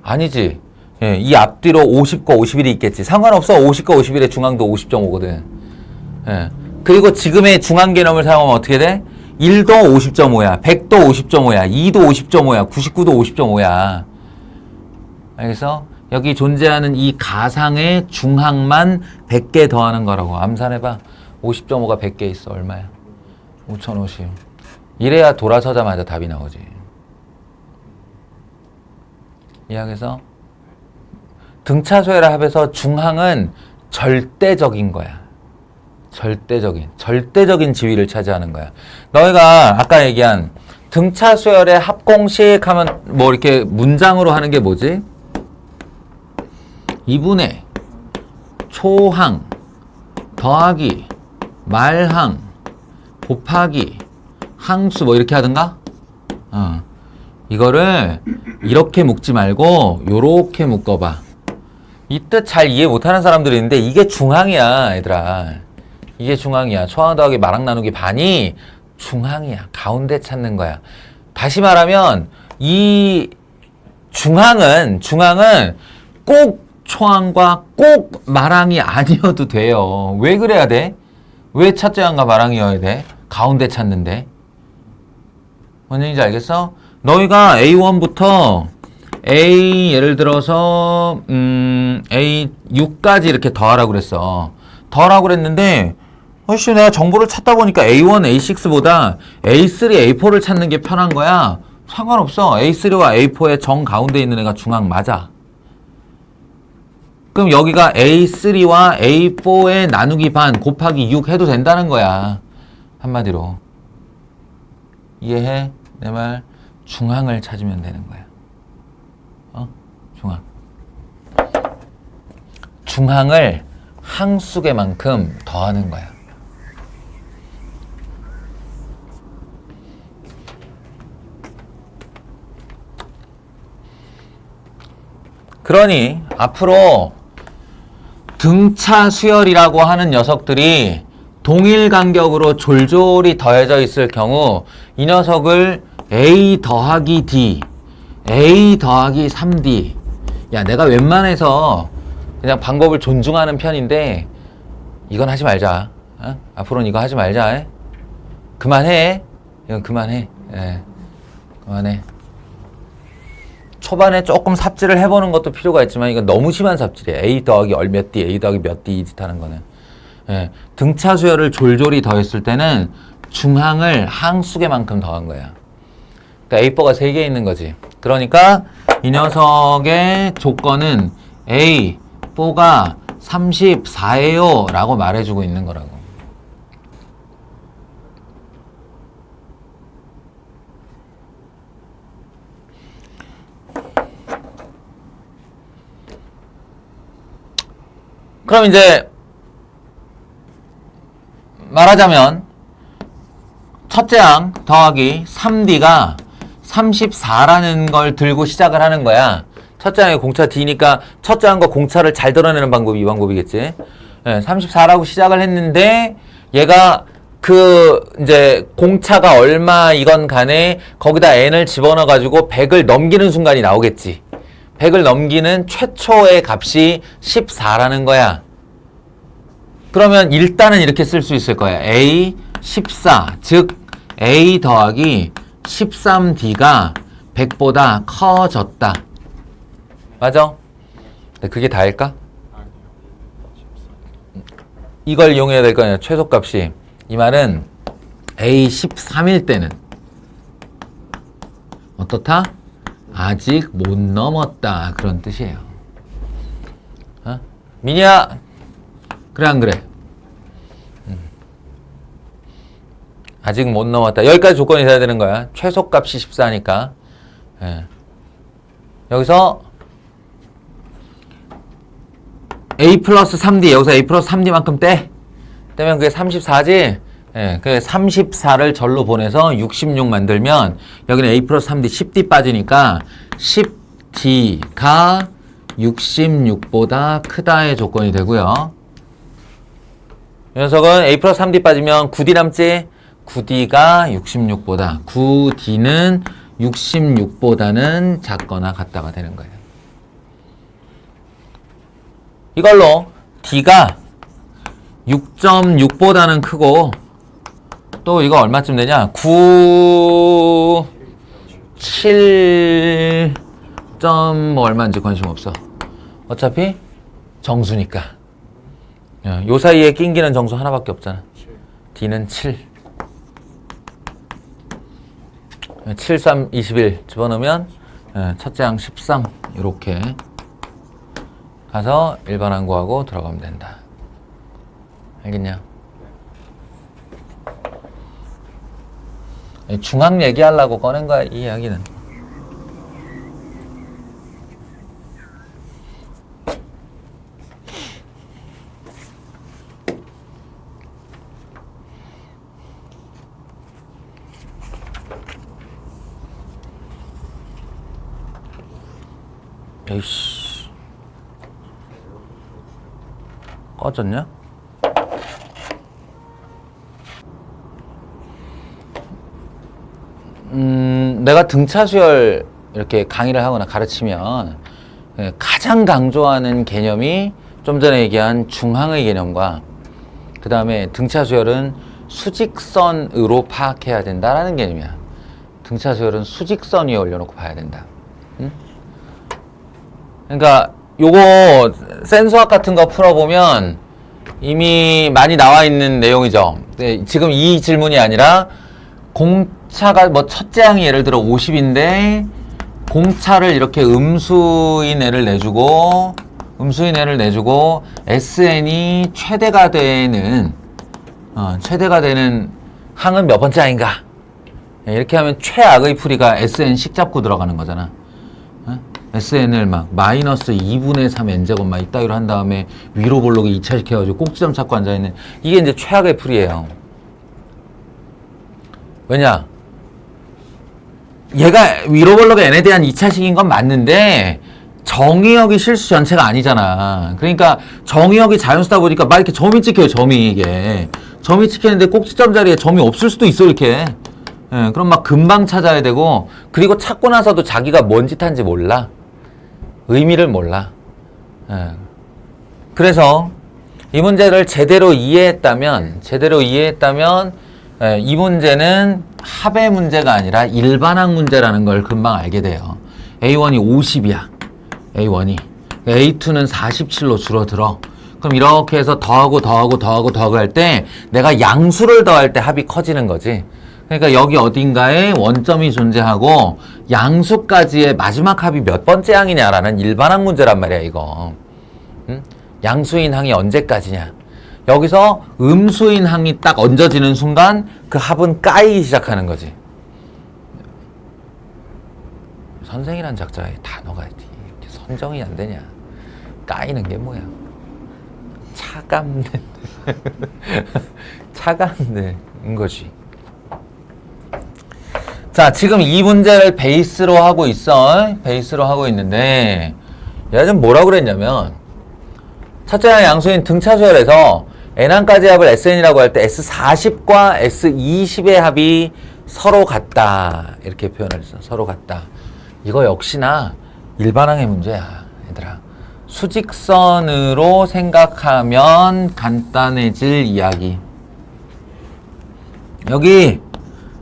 아니지. 이 앞뒤로 50과 51이 있겠지. 상관없어. 50과 51의 중항도 50.5거든. 그리고 지금의 중항 개념을 사용하면 어떻게 돼? 1도 50.5야. 100도 50.5야. 2도 50.5야. 99도 50.5야. 알겠어? 여기 존재하는 이 가상의 중항만 100개 더하는 거라고. 암산해봐. 50.5가 100개 있어. 얼마야? 5050. 이래야 돌아서자마자 답이 나오지. 이해하겠어? 등차수열의 합에서 중항은 절대적인 거야. 절대적인 지위를 차지하는 거야. 너희가 아까 얘기한 등차수열의 합공식 하면 뭐 이렇게 문장으로 하는 게 뭐지? 2분의 초항 더하기 말항 곱하기 항수 뭐 이렇게 하든가? 이거를 이렇게 묶지 말고 요렇게 묶어봐. 이 뜻 잘 이해 못하는 사람들이 있는데 이게 중항이야, 얘들아. 이게 중항이야. 초항 더하기 말항 나누기 반이 중항이야. 가운데 찾는 거야. 다시 말하면 이 중항은 꼭 초항과 꼭 말항이 아니어도 돼요. 왜 그래야 돼? 왜 차제항과 말항이어야 돼? 가운데 찾는데. 뭔 얘기인지 알겠어? 너희가 A1부터 예를 들어서 A6까지 이렇게 더하라고 그랬어. 더하라고 그랬는데 혹시 내가 정보를 찾다 보니까 A1, A6보다 A3, A4를 찾는 게 편한 거야. 상관없어. A3와 A4의 정 가운데 있는 애가 중앙 맞아. 그럼 여기가 A3와 A4의 나누기 반 곱하기 6 해도 된다는 거야. 한마디로. 이해해? 내 말. 중항을 찾으면 되는 거야. 중항. 중항을 항수계만큼 더하는 거야. 그러니 앞으로 등차 수열이라고 하는 녀석들이 동일 간격으로 졸졸이 더해져 있을 경우 이 녀석을 A 더하기 D, A 더하기 3D. 야, 내가 웬만해서 그냥 방법을 존중하는 편인데 이건 하지 말자. 어? 앞으로는 이거 하지 말자. 에? 그만해. 이건 그만해. 예. 그만해. 초반에 조금 삽질을 해보는 것도 필요가 있지만 이건 너무 심한 삽질이에요. A 더하기 몇 D, A 더하기 몇 D 이 짓 하는 거는. 예. 등차 수열을 졸졸이 더했을 때는 중항을 항수계만큼 더한 거야. 그러니까 A뽀가 3개 있는 거지. 그러니까 이 녀석의 조건은 A뽀가 34예요 라고 말해주고 있는 거라고. 그럼 이제 말하자면 첫째 항 더하기 3D가 34라는 걸 들고 시작을 하는 거야. 첫째 항에 공차 D니까 첫째 항과 공차를 잘 드러내는 방법이 이 방법이겠지. 예, 34라고 시작을 했는데 얘가 이제 공차가 얼마이건 간에 거기다 n을 집어넣어 가지고 100을 넘기는 순간이 나오겠지. 100을 넘기는 최초의 값이 14라는 거야. 그러면 일단은 이렇게 쓸 수 있을 거야. A 14, 즉 A 더하기 13D가 100보다 커졌다. 맞아? 근데 그게 다일까? 이걸 이용해야 될 거 아니야. 최소값이. 이 말은 A 13일 때는 어떻다? 아직 못 넘었다. 그런 뜻이에요. 어? 미니야, 그래 안 그래? 아직 못 넘었다. 여기까지 조건이 돼야 되는 거야. 최소값이 14니까. 예. 여기서 A 플러스 3D, 여기서 A 플러스 3D만큼 떼면 그게 34지? 예, 그 34를 절로 보내서 66 만들면 여기는 A 플러스 3D 10D 빠지니까 10D가 66보다 크다의 조건이 되고요. 이 녀석은 A 플러스 3D 빠지면 9D 남지? 9D가 66보다, 9D는 66보다는 작거나 같다가 되는 거예요. 이걸로 D가 6.6보다는 크고 또 이거 얼마쯤 되냐? 9, 7. 뭐 얼마인지 관심 없어. 어차피 정수니까. 요 사이에 낑기는 정수 하나밖에 없잖아. D는 7. 7, 3, 21 집어넣으면 첫째 항 13 이렇게 가서 일반 항구하고 들어가면 된다. 알겠냐? 중항 얘기하려고 꺼낸 거야, 이 이야기는. 에이씨, 꺼졌냐? 내가 등차 수열 이렇게 강의를 하거나 가르치면 가장 강조하는 개념이 좀 전에 얘기한 중항의 개념과 그 다음에 등차 수열은 수직선으로 파악해야 된다라는 개념이야. 등차 수열은 수직선 위에 올려놓고 봐야 된다. 응? 그러니까 요거 센서학 같은 거 풀어보면 이미 많이 나와 있는 내용이죠. 지금 이 질문이 아니라 공차가 뭐 첫째 항이 예를 들어 50인데 공차를 이렇게 음수인 애를 내주고 SN이 최대가 되는 항은 몇 번째 항인가? 이렇게 하면 최악의 풀이가 SN씩 잡고 들어가는 거잖아. SN을 막 마이너스 2분의 3 n제곱 막 이따위로 한 다음에 위로 볼록에 2차 시켜가지고 꼭지점 찾고 앉아있는 이게 이제 최악의 풀이에요. 왜냐? 얘가 위로 볼록에 n에 대한 2차식인 건 맞는데 정의역이 실수 전체가 아니잖아. 그러니까 정의역이 자연수다 보니까 막 이렇게 점이 찍혀요. 점이 이게. 점이 찍히는데 꼭지점 자리에 점이 없을 수도 있어 이렇게. 예, 그럼 막 금방 찾아야 되고 그리고 찾고 나서도 자기가 뭔 짓 한지 몰라. 의미를 몰라. 예. 그래서 이 문제를 제대로 이해했다면 예, 이 문제는 합의 문제가 아니라 일반항 문제라는 걸 금방 알게 돼요. A1이 50이야. A1이. A2는 47로 줄어들어. 그럼 이렇게 해서 더하고 할 때 내가 양수를 더할 때 합이 커지는 거지. 그러니까 여기 어딘가에 원점이 존재하고 양수까지의 마지막 합이 몇 번째 항이냐라는 일반항 문제란 말이야 이거. 응? 양수인 항이 언제까지냐. 여기서 음수인 항이 딱 얹어지는 순간 그 합은 까이기 시작하는 거지. 선생이란 작자에 단어가 이렇게 선정이 안 되냐. 까이는 게 뭐야. 차감는 차감는 거지. 자, 지금 이 문제를 베이스로 하고 있어. 베이스로 하고 있는데 얘가 지금 뭐라고 그랬냐면 첫째 항 양수인 등차수열에서 n항까지 합을 SN이라고 할 때 S40과 S20의 합이 서로 같다. 이렇게 표현을 했어. 서로 같다. 이거 역시나 일반항의 문제야. 얘들아. 수직선으로 생각하면 간단해질 이야기. 여기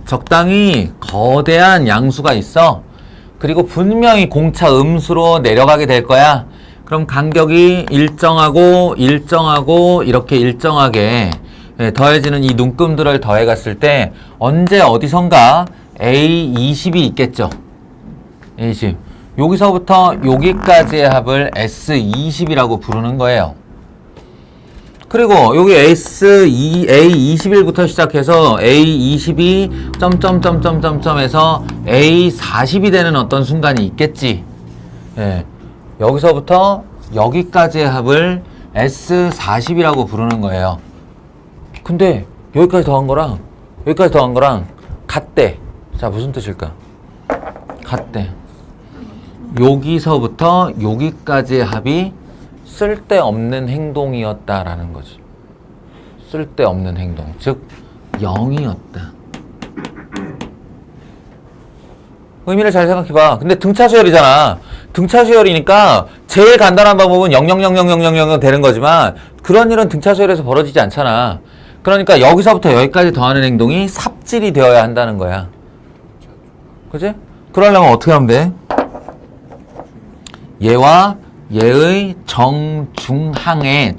적당히 거대한 양수가 있어. 그리고 분명히 공차 음수로 내려가게 될 거야. 그럼 간격이 일정하고 이렇게 일정하게 더해지는 이 눈금들을 더해갔을 때 언제 어디선가 A20이 있겠죠. A20. 여기서부터 여기까지의 합을 S20이라고 부르는 거예요. 그리고 여기 A21부터 시작해서 A22 점점점점점점에서 A40이 되는 어떤 순간이 있겠지. 예. 여기서부터 여기까지의 합을 S40이라고 부르는 거예요. 근데 여기까지 더한 거랑 여기까지 더한 거랑 같대. 자, 무슨 뜻일까? 같대. 여기서부터 여기까지의 합이 쓸데없는 행동이었다라는 거지. 쓸데없는 행동. 즉 0이었다. 의미를 잘 생각해봐. 근데 등차수열이잖아. 등차수열이니까 제일 간단한 방법은 0000000 되는 거지만 그런 일은 등차수열에서 벌어지지 않잖아. 그러니까 여기서부터 여기까지 더하는 행동이 삽질이 되어야 한다는 거야. 그치? 그러려면 어떻게 하면 돼? 얘와 얘의 정중항에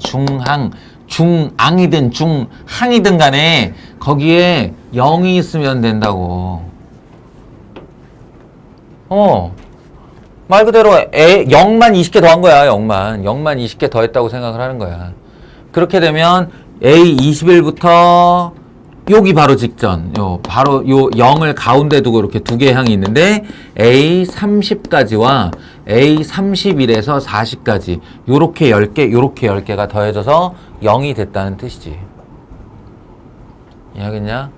중앙이든 중항이든 간에 거기에 0이 있으면 된다고. 말 그대로 0만 20개 더한 거야. 0만 20개 더했다고 생각을 하는 거야. 그렇게 되면 A21부터 여기 바로 직전, 바로 요 0을 가운데 두고 이렇게 두 개의 항이 있는데 A30까지와 A31에서 40까지 요렇게 10개, 요렇게 10개가 더해져서 0이 됐다는 뜻이지. 이해하겠냐?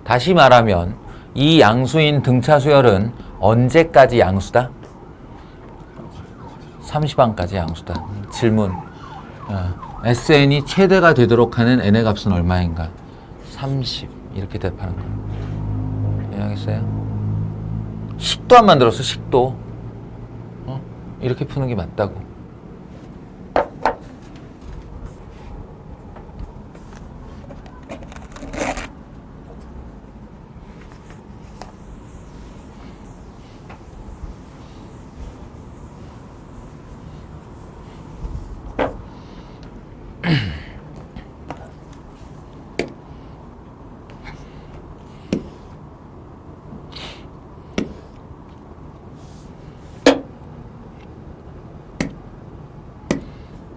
다시 말하면 이 양수인 등차수열은 언제까지 양수다? 30항까지 양수다. 질문. SN이 최대가 되도록 하는 n의 값은 얼마인가? 30 이렇게 대파는 거야. 이해하겠어요? 식도 안 만들었어. 식도. 이렇게 푸는 게 맞다고.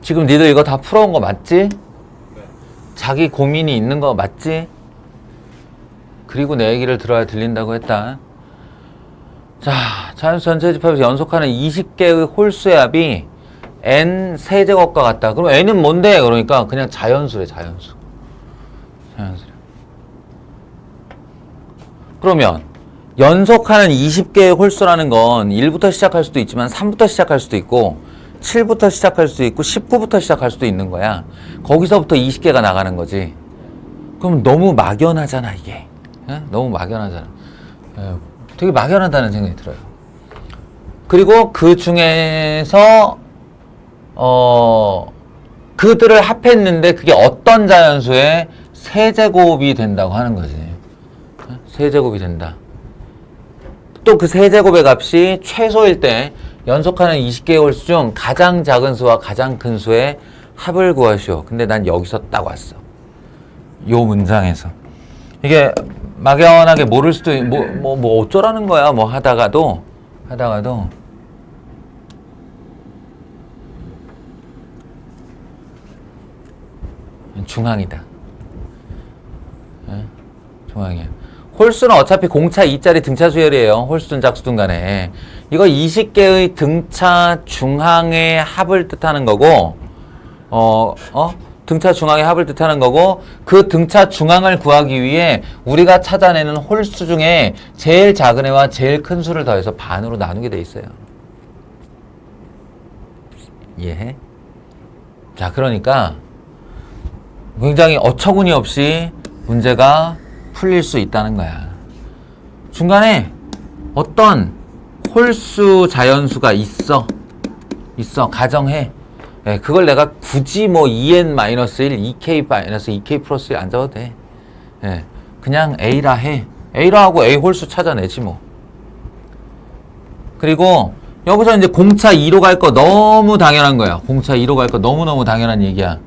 지금 니들 이거 다 풀어온 거 맞지? 자기 고민이 있는 거 맞지? 그리고 내 얘기를 들어야 들린다고 했다. 자, 자연수 전체 집합에서 연속하는 20개의 홀수의 합이 n 세제곱과 같다. 그럼 n은 뭔데? 그러니까 그냥 자연수래, 자연수. 자연수래. 그러면 연속하는 20개의 홀수라는 건 1부터 시작할 수도 있지만 3부터 시작할 수도 있고 7부터 시작할 수도 있고 19부터 시작할 수도 있는 거야. 거기서부터 20개가 나가는 거지. 그럼 너무 막연하잖아 이게. 예? 너무 막연하잖아. 예, 되게 막연하다는 생각이 들어요. 그리고 그 중에서 그들을 합했는데 그게 어떤 자연수의 세제곱이 된다고 하는 거지. 예? 세제곱이 된다. 또 그 세제곱의 값이 최소일 때 연속하는 20개의 홀수 중 가장 작은 수와 가장 큰 수의 합을 구하시오. 근데 난 여기서 딱 왔어. 요 문장에서. 이게 막연하게 모를 수도 뭐 어쩌라는 거야 뭐 하다가도 중항이다. 예? 중항이야. 홀수는 어차피 공차 2짜리 등차 수열이에요. 홀수든 작수든 간에. 이거 20개의 등차 중항의 합을 뜻하는 거고, 등차 중항의 합을 뜻하는 거고, 그 등차 중항을 구하기 위해 우리가 찾아내는 홀수 중에 제일 작은 애와 제일 큰 수를 더해서 반으로 나누게 돼 있어요. 이해해? 자, 그러니까 굉장히 어처구니 없이 문제가 풀릴 수 있다는 거야. 중간에 어떤 홀수 자연수가 있어. 가정해. 예, 그걸 내가 굳이 뭐 2n-1, 2k-2k 플러스 1 안 적어도 돼. 예, 그냥 A라 해. A라 하고 A 홀수 찾아내지 뭐. 그리고 여기서 이제 공차 2로 갈 거 너무 당연한 거야. 공차 2로 갈 거 너무너무 당연한 얘기야.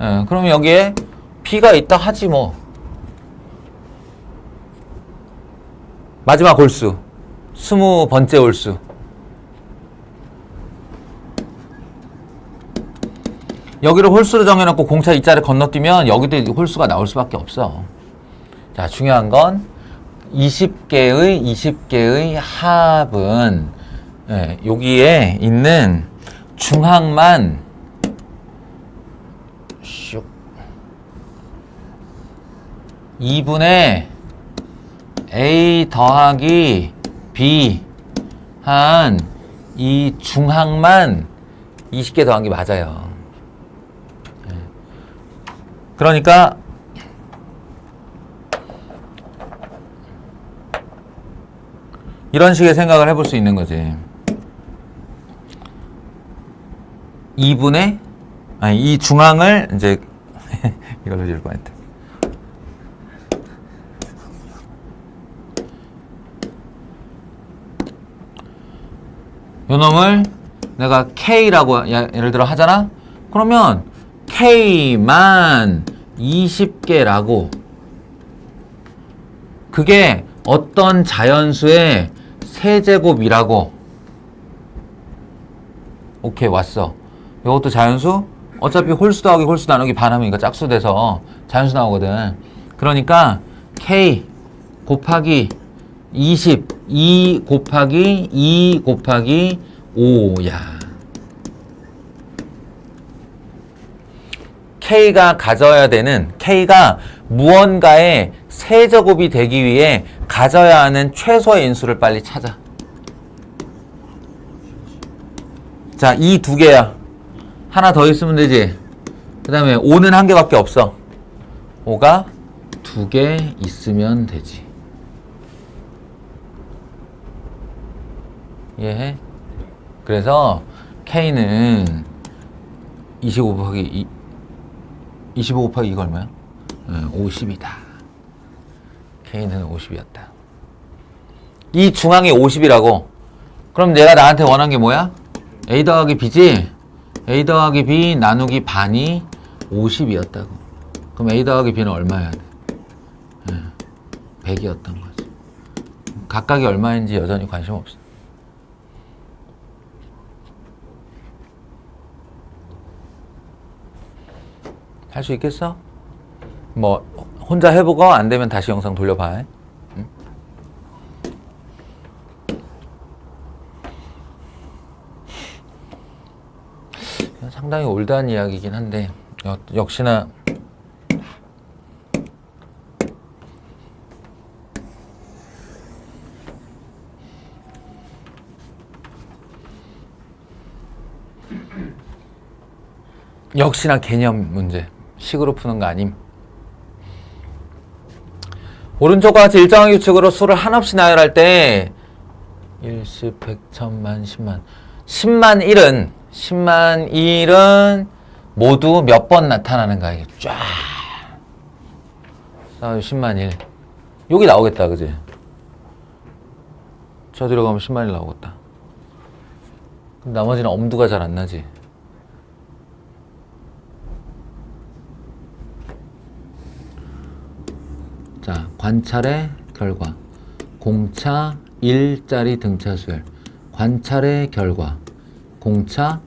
예, 그러면 여기에 B가 있다 하지 뭐. 마지막 홀수. 20번째 홀수. 여기를 홀수로 정해놓고 공차 2자를 건너뛰면 여기도 홀수가 나올 수밖에 없어. 자, 중요한 건 20개의 합은 예, 여기에 있는 중항만 슉 2분의 A 더하기 B 한 이 중항만 20개 더한 게 맞아요. 그러니까 이런 식의 생각을 해볼 수 있는 거지. 2분의 이 중항을 이제 이걸로 지을 뻔했다. 요 놈을 내가 K라고 예를 들어 하잖아? 그러면 K만 20개라고 그게 어떤 자연수의 세제곱이라고. 오케이, 왔어. 이것도 자연수? 어차피 홀수 더하기 홀수 나누기 반하면 짝수 돼서 자연수 나오거든. 그러니까 K 곱하기 20, 2 곱하기 2 곱하기 5야. K가 가져야 되는, K가 무언가의 세제곱이 되기 위해 가져야 하는 최소의 인수를 빨리 찾아. 자, 이 두 개야. 하나 더 있으면 되지. 그 다음에 5는 한 개밖에 없어. 5가 두 개 있으면 되지. 이해해? 그래서 K는 25 곱하기 2가 얼마야? 50이다. K는 50이었다. 이 중항이 50이라고. 그럼 내가 나한테 원한 게 뭐야? A 더하기 B지? A 더하기 B 나누기 반이 50이었다고. 그럼 A 더하기 B는 얼마여야 돼? 100이었던 거지. 각각이 얼마인지 여전히 관심 없어. 할 수 있겠어? 뭐 혼자 해보고 안 되면 다시 영상 돌려봐. 응? 상당히 올드한 이야기이긴 한데 역시나 역시나 개념 문제. 식으로 푸는 거 아님. 오른쪽과 같이 일정한 규칙으로 수를 한없이 나열할 때 1, 10, 100, 1000만, 10만 10만 1은 모두 몇 번 나타나는가 이게 쫙 10만 1 여기 나오겠다 그지? 저 들어가면 10만 1 나오겠다. 그럼 나머지는 엄두가 잘 안 나지. 자, 관찰의 결과 공차 1짜리 등차 수열, 관찰의 결과 공차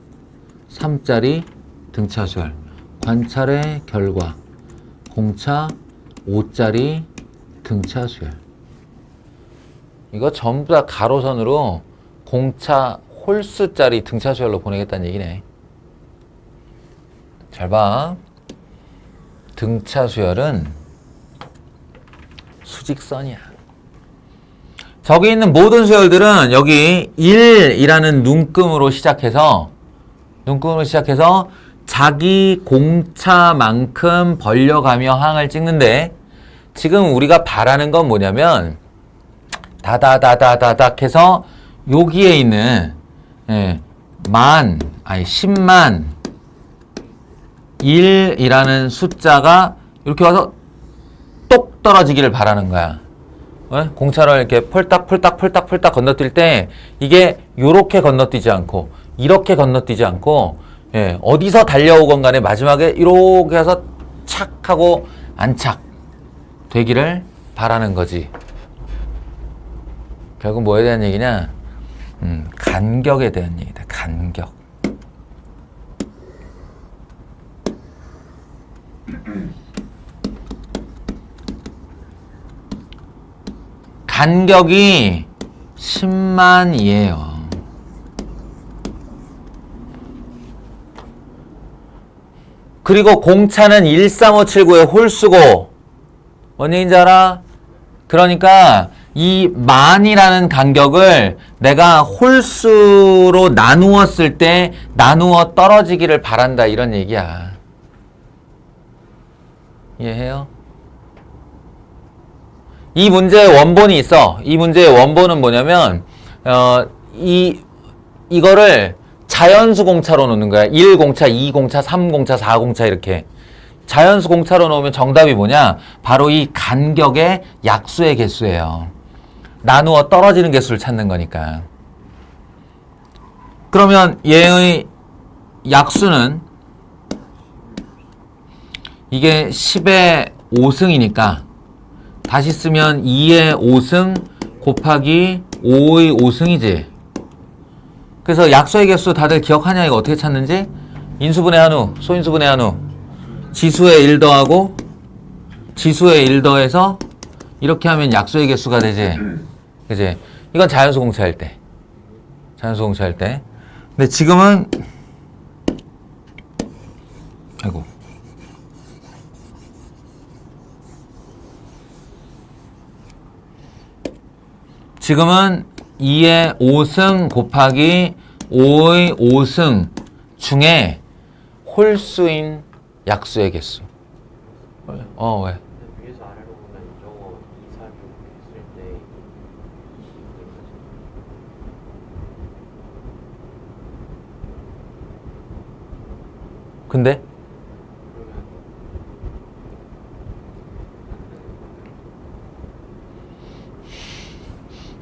3짜리 등차 수열, 관찰의 결과 공차 5짜리 등차 수열. 이거 전부 다 가로선으로 공차 홀수짜리 등차 수열로 보내겠다는 얘기네. 잘 봐. 등차 수열은 수직선이야. 저기 있는 모든 수열들은 여기 1이라는 눈금으로 시작해서 자기 공차만큼 벌려가며 항을 찍는데 지금 우리가 바라는 건 뭐냐면 다다다다다닥 해서 여기에 있는 10만 1이라는 숫자가 이렇게 와서 똑 떨어지기를 바라는 거야. 공차를 이렇게 펄딱펄딱 건너뛸 때 이게 요렇게 건너뛰지 않고 이렇게 건너뛰지 않고 어디서 달려오건 간에 마지막에 이렇게 해서 착 하고 안착 되기를 바라는 거지. 결국 뭐에 대한 얘기냐? 간격에 대한 얘기다. 간격. 간격이 10만이에요. 그리고 공차는 13579의 홀수고 뭔 얘기인지 알아? 그러니까 이 만이라는 간격을 내가 홀수로 나누었을 때 나누어 떨어지기를 바란다 이런 얘기야. 이해해요? 이 문제의 원본이 있어. 이 문제의 원본은 뭐냐면 이거를 자연수 공차로 놓는 거야. 1공차, 2공차, 3공차, 4공차 이렇게. 자연수 공차로 놓으면 정답이 뭐냐? 바로 이 간격의 약수의 개수예요. 나누어 떨어지는 개수를 찾는 거니까. 그러면 얘의 약수는 이게 10의 5승이니까 다시 쓰면 2의 5승 곱하기 5의 5승이지. 그래서 약수의 개수 다들 기억하냐? 이거 어떻게 찾는지? 인수분해 한후, 소인수분해 한후 지수의 1 더하고 지수의 1 더해서 이렇게 하면 약수의 개수가 되지. 그지? 이건 자연수 공차할 때. 자연수 공차할 때. 근데 지금은 아이고. 지금은 2의 5승 곱하기 5의 5승 중에 홀수인 약수의 개수. 왜? 왜? 위에서 아래로 보면 저거 2, 4, 6 했을 때 20. 근데?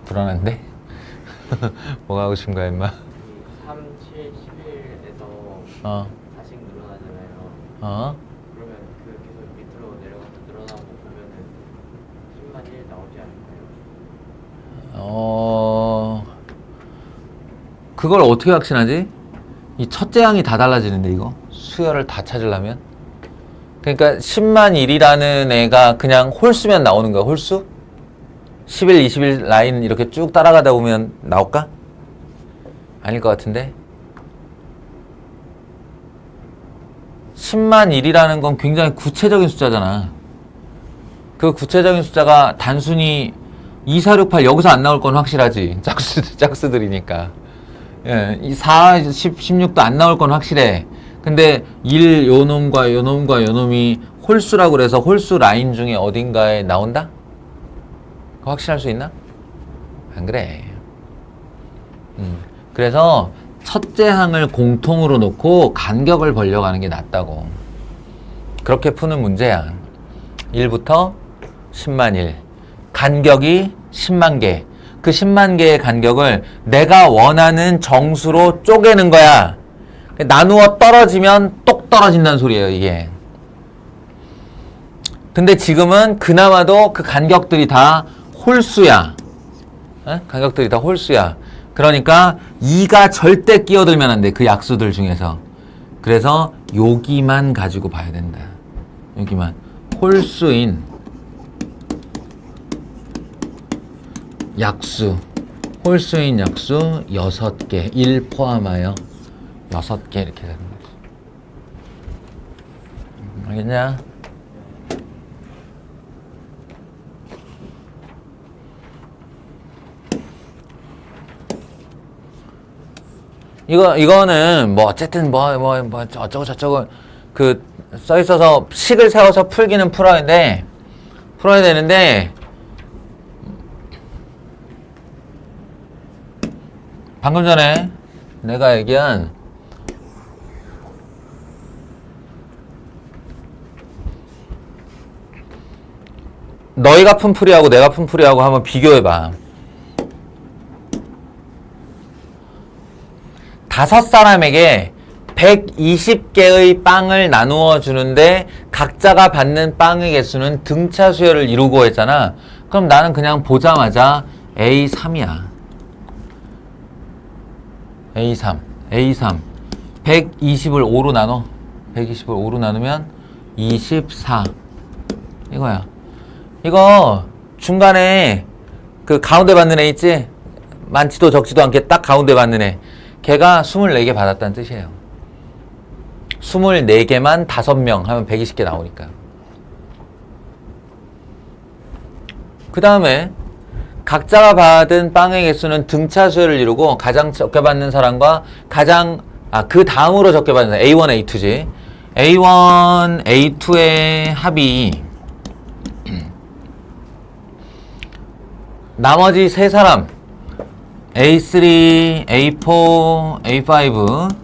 불안한데? 뭐가 하고 싶은 거야, 임마? 3, 7, 11에서 어. 4씩 늘어나잖아요. 어? 그러면 그 계속 밑으로 내려가서 늘어나고 보면은 10만 1 나오지 않을까요? 그걸 어떻게 확신하지? 이 첫째 항이 다 달라지는데, 이거? 수열을 다 찾으려면? 그러니까 10만 1이라는 애가 그냥 홀수면 나오는 거야, 홀수? 11, 21 라인 이렇게 쭉 따라가다 보면 나올까? 아닐 것 같은데? 10만 1이라는 건 굉장히 구체적인 숫자잖아. 그 구체적인 숫자가 단순히 2, 4, 6, 8 여기서 안 나올 건 확실하지. 짝수들이니까. 예, 이 4, 10, 16도 안 나올 건 확실해. 근데 1 요놈과 요놈과 요놈이 홀수라고 그래서 홀수 라인 중에 어딘가에 나온다? 그거 확실할 수 있나? 안 그래. 그래서 첫째 항을 공통으로 놓고 간격을 벌려가는 게 낫다고. 그렇게 푸는 문제야. 1부터 10만 1. 간격이 10만 개. 그 10만 개의 간격을 내가 원하는 정수로 쪼개는 거야. 나누어 떨어지면 똑 떨어진다는 소리예요, 이게. 근데 지금은 그나마도 그 간격들이 다 홀수야. 에? 간격들이 다 홀수야. 그러니까 2가 절대 끼어들면 안 돼. 그 약수들 중에서. 그래서 여기만 가지고 봐야 된다. 여기만. 홀수인 약수. 홀수인 약수 6개. 1 포함하여 6개 이렇게 되는 거지. 알겠냐? 이거는 뭐 어쨌든 뭐 어쩌고 저쩌고 그 써 있어서 식을 세워서 풀기는 풀어야 되는데 방금 전에 내가 얘기한 너희가 푼 풀이하고 내가 푼 풀이하고 한번 비교해봐. 5사람에게 120개의 빵을 나누어 주는데 각자가 받는 빵의 개수는 등차 수열을 이루고 했잖아. 그럼 나는 그냥 보자마자 A3이야. A3. 120을 5로 나눠. 120을 5로 나누면 24. 이거야. 이거 중간에 그 가운데 받는 애 있지? 많지도 적지도 않게 딱 가운데 받는 애. 걔가 24개 받았다는 뜻이에요. 24개만 5명 하면 120개 나오니까. 그 다음에 각자가 받은 빵의 개수는 등차 수열을 이루고 가장 적게 받는 사람과 그 다음으로 적게 받는 사람, A1, A2지. A1, A2의 합이 나머지 세 사람 A3, A4, A5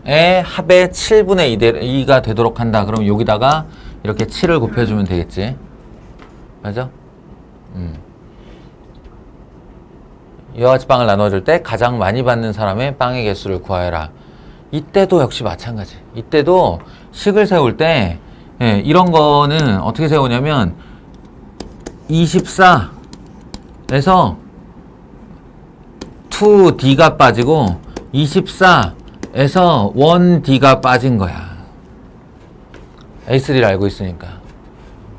의 합의 7분의 2가 되도록 한다. 그럼 여기다가 이렇게 7을 곱해주면 되겠지. 맞아? 이와 같이 빵을 나눠줄 때 가장 많이 받는 사람의 빵의 개수를 구하여라. 이때도 역시 마찬가지. 이때도 식을 세울 때 이런 거는 어떻게 세우냐면 24에서 2D가 빠지고 24에서 1D가 빠진 거야. A3를 알고 있으니까.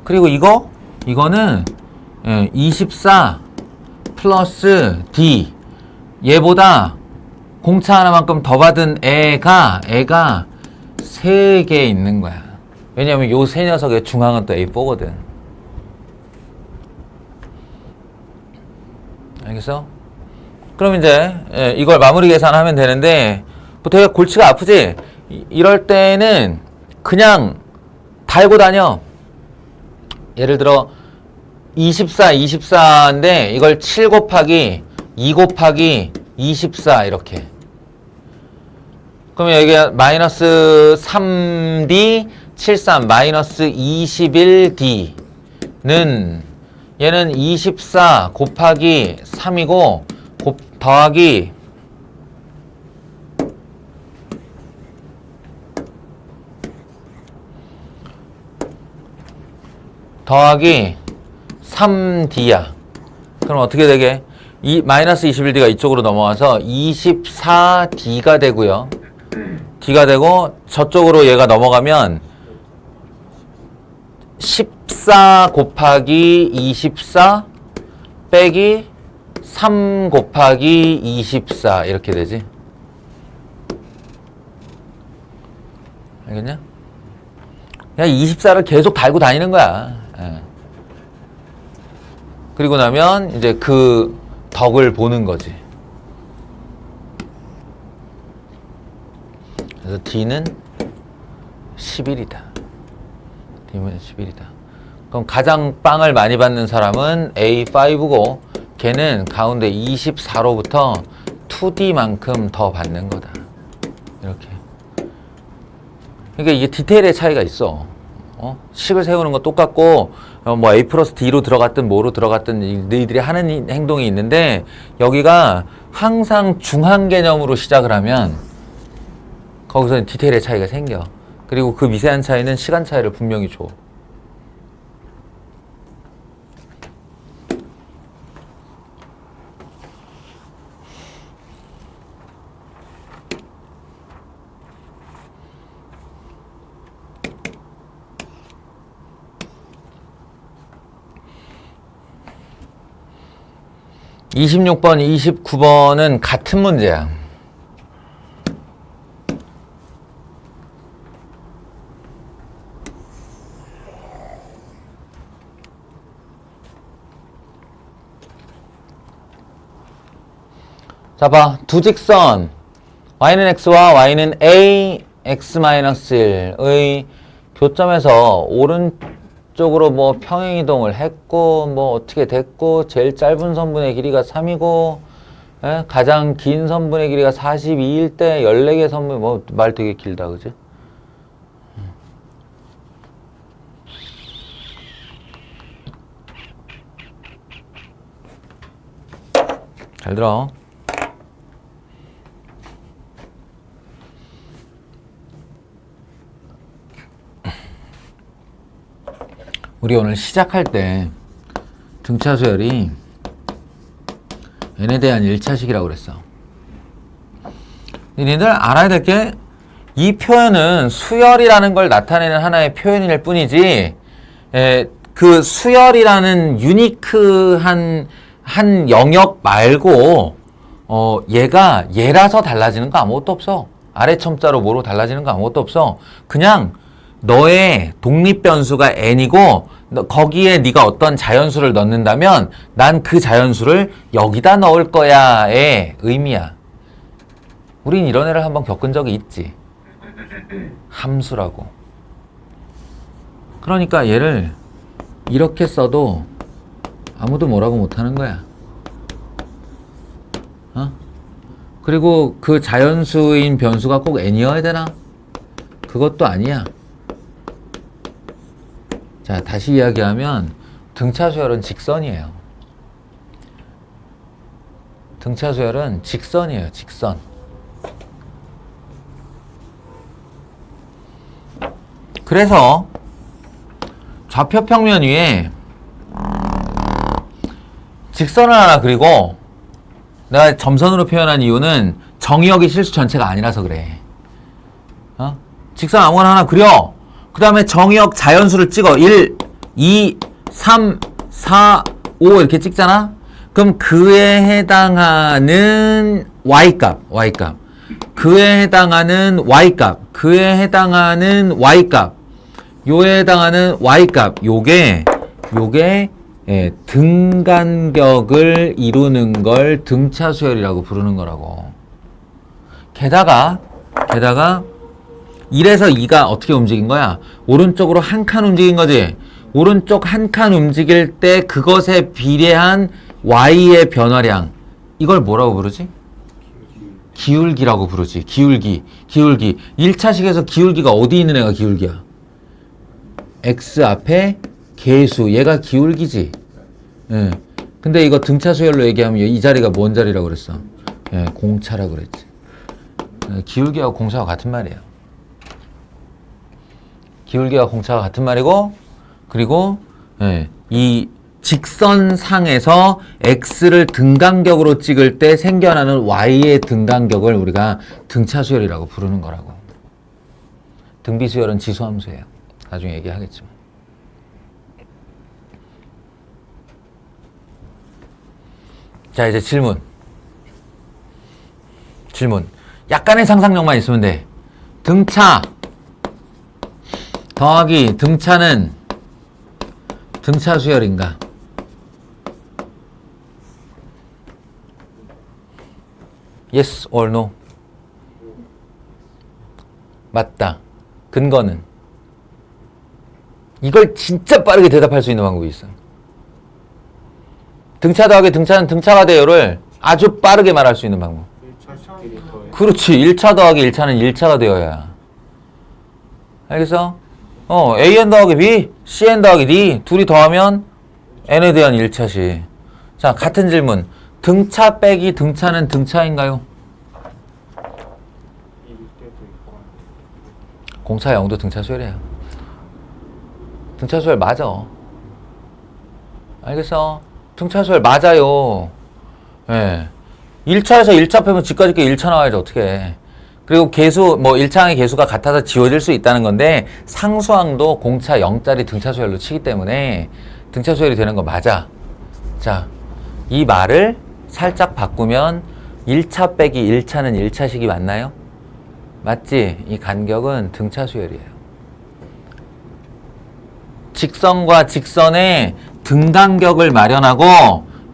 그리고 이거는 24 플러스 D. 얘보다 공차 하나만큼 더 받은 애가 3개 있는 거야. 왜냐면 요 세 녀석의 중앙은 또 A4거든. 알겠어? 그럼 이제 이걸 마무리 계산하면 되는데 뭐 되게 골치가 아프지? 이럴 때는 그냥 달고 다녀. 예를 들어 24인데 이걸 7 곱하기 2 곱하기 24 이렇게. 그러면 여기가 마이너스 3D 73 마이너스 21D는 얘는 24 곱하기 3이고 더하기 3D야. 그럼 어떻게 되게? 마이너스 21D가 이쪽으로 넘어와서 24D가 되고요. D가 되고 저쪽으로 얘가 넘어가면 14 곱하기 24 빼기 3 곱하기 24 이렇게 되지. 알겠냐? 그냥 24를 계속 달고 다니는 거야. 그리고 나면 이제 그 덕을 보는 거지. 그래서 D는 11이다. D는 11이다. 그럼 가장 빵을 많이 받는 사람은 A5고 걔는 가운데 24로부터 2D만큼 더 받는 거다. 이렇게. 그러니까 이게 디테일의 차이가 있어. 식을 세우는 거 똑같고 뭐 A 플러스 D로 들어갔든 뭐로 들어갔든 너희들이 하는 행동이 있는데 여기가 항상 중한 개념으로 시작을 하면 거기서는 디테일의 차이가 생겨. 그리고 그 미세한 차이는 시간 차이를 분명히 줘. (26번) (29번은) 같은 문제야. 자, 봐. 두 직선 y는 x와 y는 a x-1의 교점에서 오른쪽으로 뭐 평행이동을 했고 뭐 어떻게 됐고 제일 짧은 선분의 길이가 3이고 가장 긴 선분의 길이가 42일 때 14개 선분 뭐 말 되게 길다 그지? 잘 들어. 우리 오늘 시작할 때 등차 수열이 n에 대한 1차식이라고 그랬어. 니들 알아야 될 게 이 표현은 수열이라는 걸 나타내는 하나의 표현일 뿐이지 그 수열이라는 유니크한 한 영역 말고 얘가 얘라서 달라지는 거 아무것도 없어. 아래 첨자로 뭐로 달라지는 거 아무것도 없어. 그냥 너의 독립 변수가 n이고 거기에 네가 어떤 자연수를 넣는다면 난 그 자연수를 여기다 넣을 거야의 의미야. 우린 이런 애를 한번 겪은 적이 있지. 함수라고. 그러니까 얘를 이렇게 써도 아무도 뭐라고 못하는 거야. 그리고 그 자연수인 변수가 꼭 n이어야 되나? 그것도 아니야. 자, 다시 이야기하면 등차 수열은 직선이에요. 등차 수열은 직선이에요. 직선. 그래서 좌표 평면 위에 직선을 하나 그리고 내가 점선으로 표현한 이유는 정의역이 실수 전체가 아니라서 그래. 직선 아무거나 하나 그려. 그 다음에 정의역 자연수를 찍어. 1, 2, 3, 4, 5 이렇게 찍잖아? 그럼 그에 해당하는 y값, y값. 그에 해당하는 y값. 그에 해당하는 y값. 요에 해당하는 y값. 요게 등간격을 이루는 걸 등차 수열이라고 부르는 거라고. 게다가 1에서 2가 어떻게 움직인 거야? 오른쪽으로 한 칸 움직인 거지? 오른쪽 한 칸 움직일 때 그것에 비례한 y의 변화량. 이걸 뭐라고 부르지? 기울기라고 부르지. 기울기. 1차식에서 기울기가 어디 있는 애가 기울기야? x 앞에 계수. 얘가 기울기지. 예. 근데 이거 등차 수열로 얘기하면 이 자리가 뭔 자리라고 그랬어? 예, 공차라고 그랬지. 기울기하고 공차가 같은 말이에요. 기울기와 공차가 같은 말이고, 그리고 이 직선상에서 x를 등간격으로 찍을 때 생겨나는 y의 등간격을 우리가 등차 수열이라고 부르는 거라고. 등비 수열은 지수함수예요. 나중에 얘기하겠지만. 자, 이제 질문. 약간의 상상력만 있으면 돼. 등차 더하기 등차는 등차 수열인가? Yes or no? 맞다. 근거는? 이걸 진짜 빠르게 대답할 수 있는 방법이 있어. 등차 더하기 등차는 등차가 돼요를 아주 빠르게 말할 수 있는 방법. 1차끼리 더해. 그렇지. 1차 더하기 1차는 1차가 되어야. 알겠어? AN 더하기 B, CN 더하기 D 둘이 더하면 N에 대한 1차시. 자, 같은 질문. 등차 빼기 등차는 등차인가요? 일 때도 있고. 공차 0도 등차 수열이에요. 등차 수열 맞아. 알겠어? 등차 수열 맞아요. 예. 1차에서 1차 빼면 집까지 게 1차 나와야지 어떻게. 그리고 개수 뭐 1차항의 개수가 같아서 지워질 수 있다는 건데 상수항도 공차 0짜리 등차 수열로 치기 때문에 등차 수열이 되는 거 맞아. 자, 이 말을 살짝 바꾸면 1차 빼기 1차는 1차식이 맞나요? 맞지? 이 간격은 등차 수열이에요. 직선과 직선의 등간격을 마련하고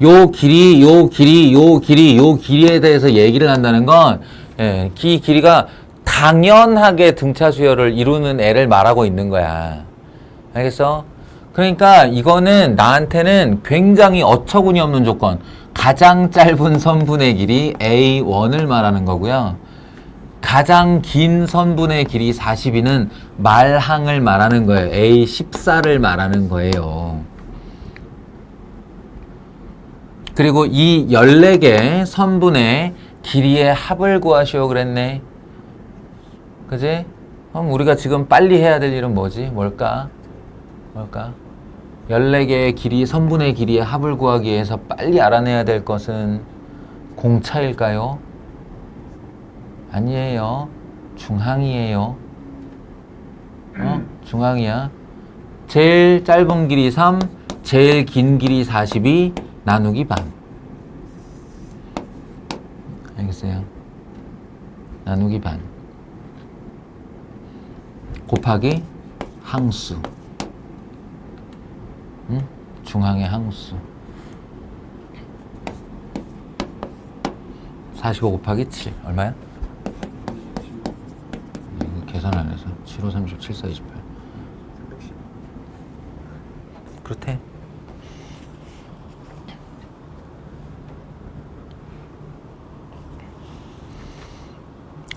요 길이, 요 길이, 요 길이, 요 길이에 대해서 얘기를 한다는 건 이 길이가 당연하게 등차 수열을 이루는 애를 말하고 있는 거야. 알겠어? 그러니까 이거는 나한테는 굉장히 어처구니 없는 조건. 가장 짧은 선분의 길이 A1을 말하는 거고요. 가장 긴 선분의 길이 42는 말항을 말하는 거예요. A14를 말하는 거예요. 그리고 이 14개 선분의 길이의 합을 구하시오 그랬네. 그지? 그럼 우리가 지금 빨리 해야 될 일은 뭐지? 뭘까? 14개의 길이, 선분의 길이의 합을 구하기 위해서 빨리 알아내야 될 것은 공차일까요? 아니에요. 중항이에요. 중항이야. 제일 짧은 길이 3, 제일 긴 길이 42, 나누기 반. 알겠어요? 나누기 반. 곱하기 항수. 응? 중항의 항수. 45 곱하기 7. 얼마야? 계산 안 해서 7, 5, 30, 7, 4, 28. 그렇대.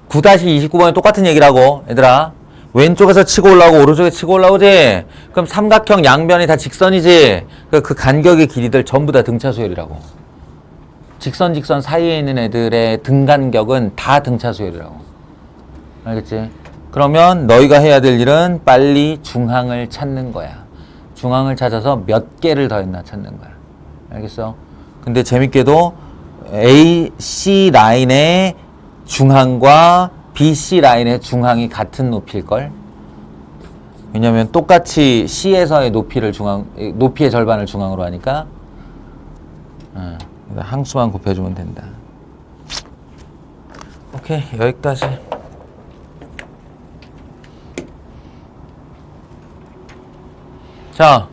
(9-29번에) 똑같은 얘기라고 얘들아. 왼쪽에서 치고 올라오고 오른쪽에 치고 올라오지. 그럼 삼각형 양변이 다 직선이지. 그 간격의 길이들 전부 다 등차 수열이라고. 직선 사이에 있는 애들의 등간격은 다 등차 수열이라고. 알겠지? 그러면 너희가 해야 될 일은 빨리 중항을 찾는 거야. 중항을 찾아서 몇 개를 더했나 찾는 거야. 알겠어? 근데 재밌게도 AC 라인의 중항과 BC 라인의 중항이 같은 높이일걸? 왜냐면 똑같이 C에서의 높이의 절반을 중항으로 하니까 항수만 곱해주면 된다. 오케이, 여기까지. 자,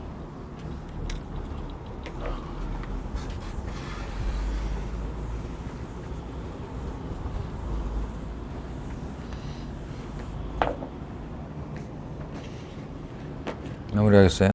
마무리하겠어요?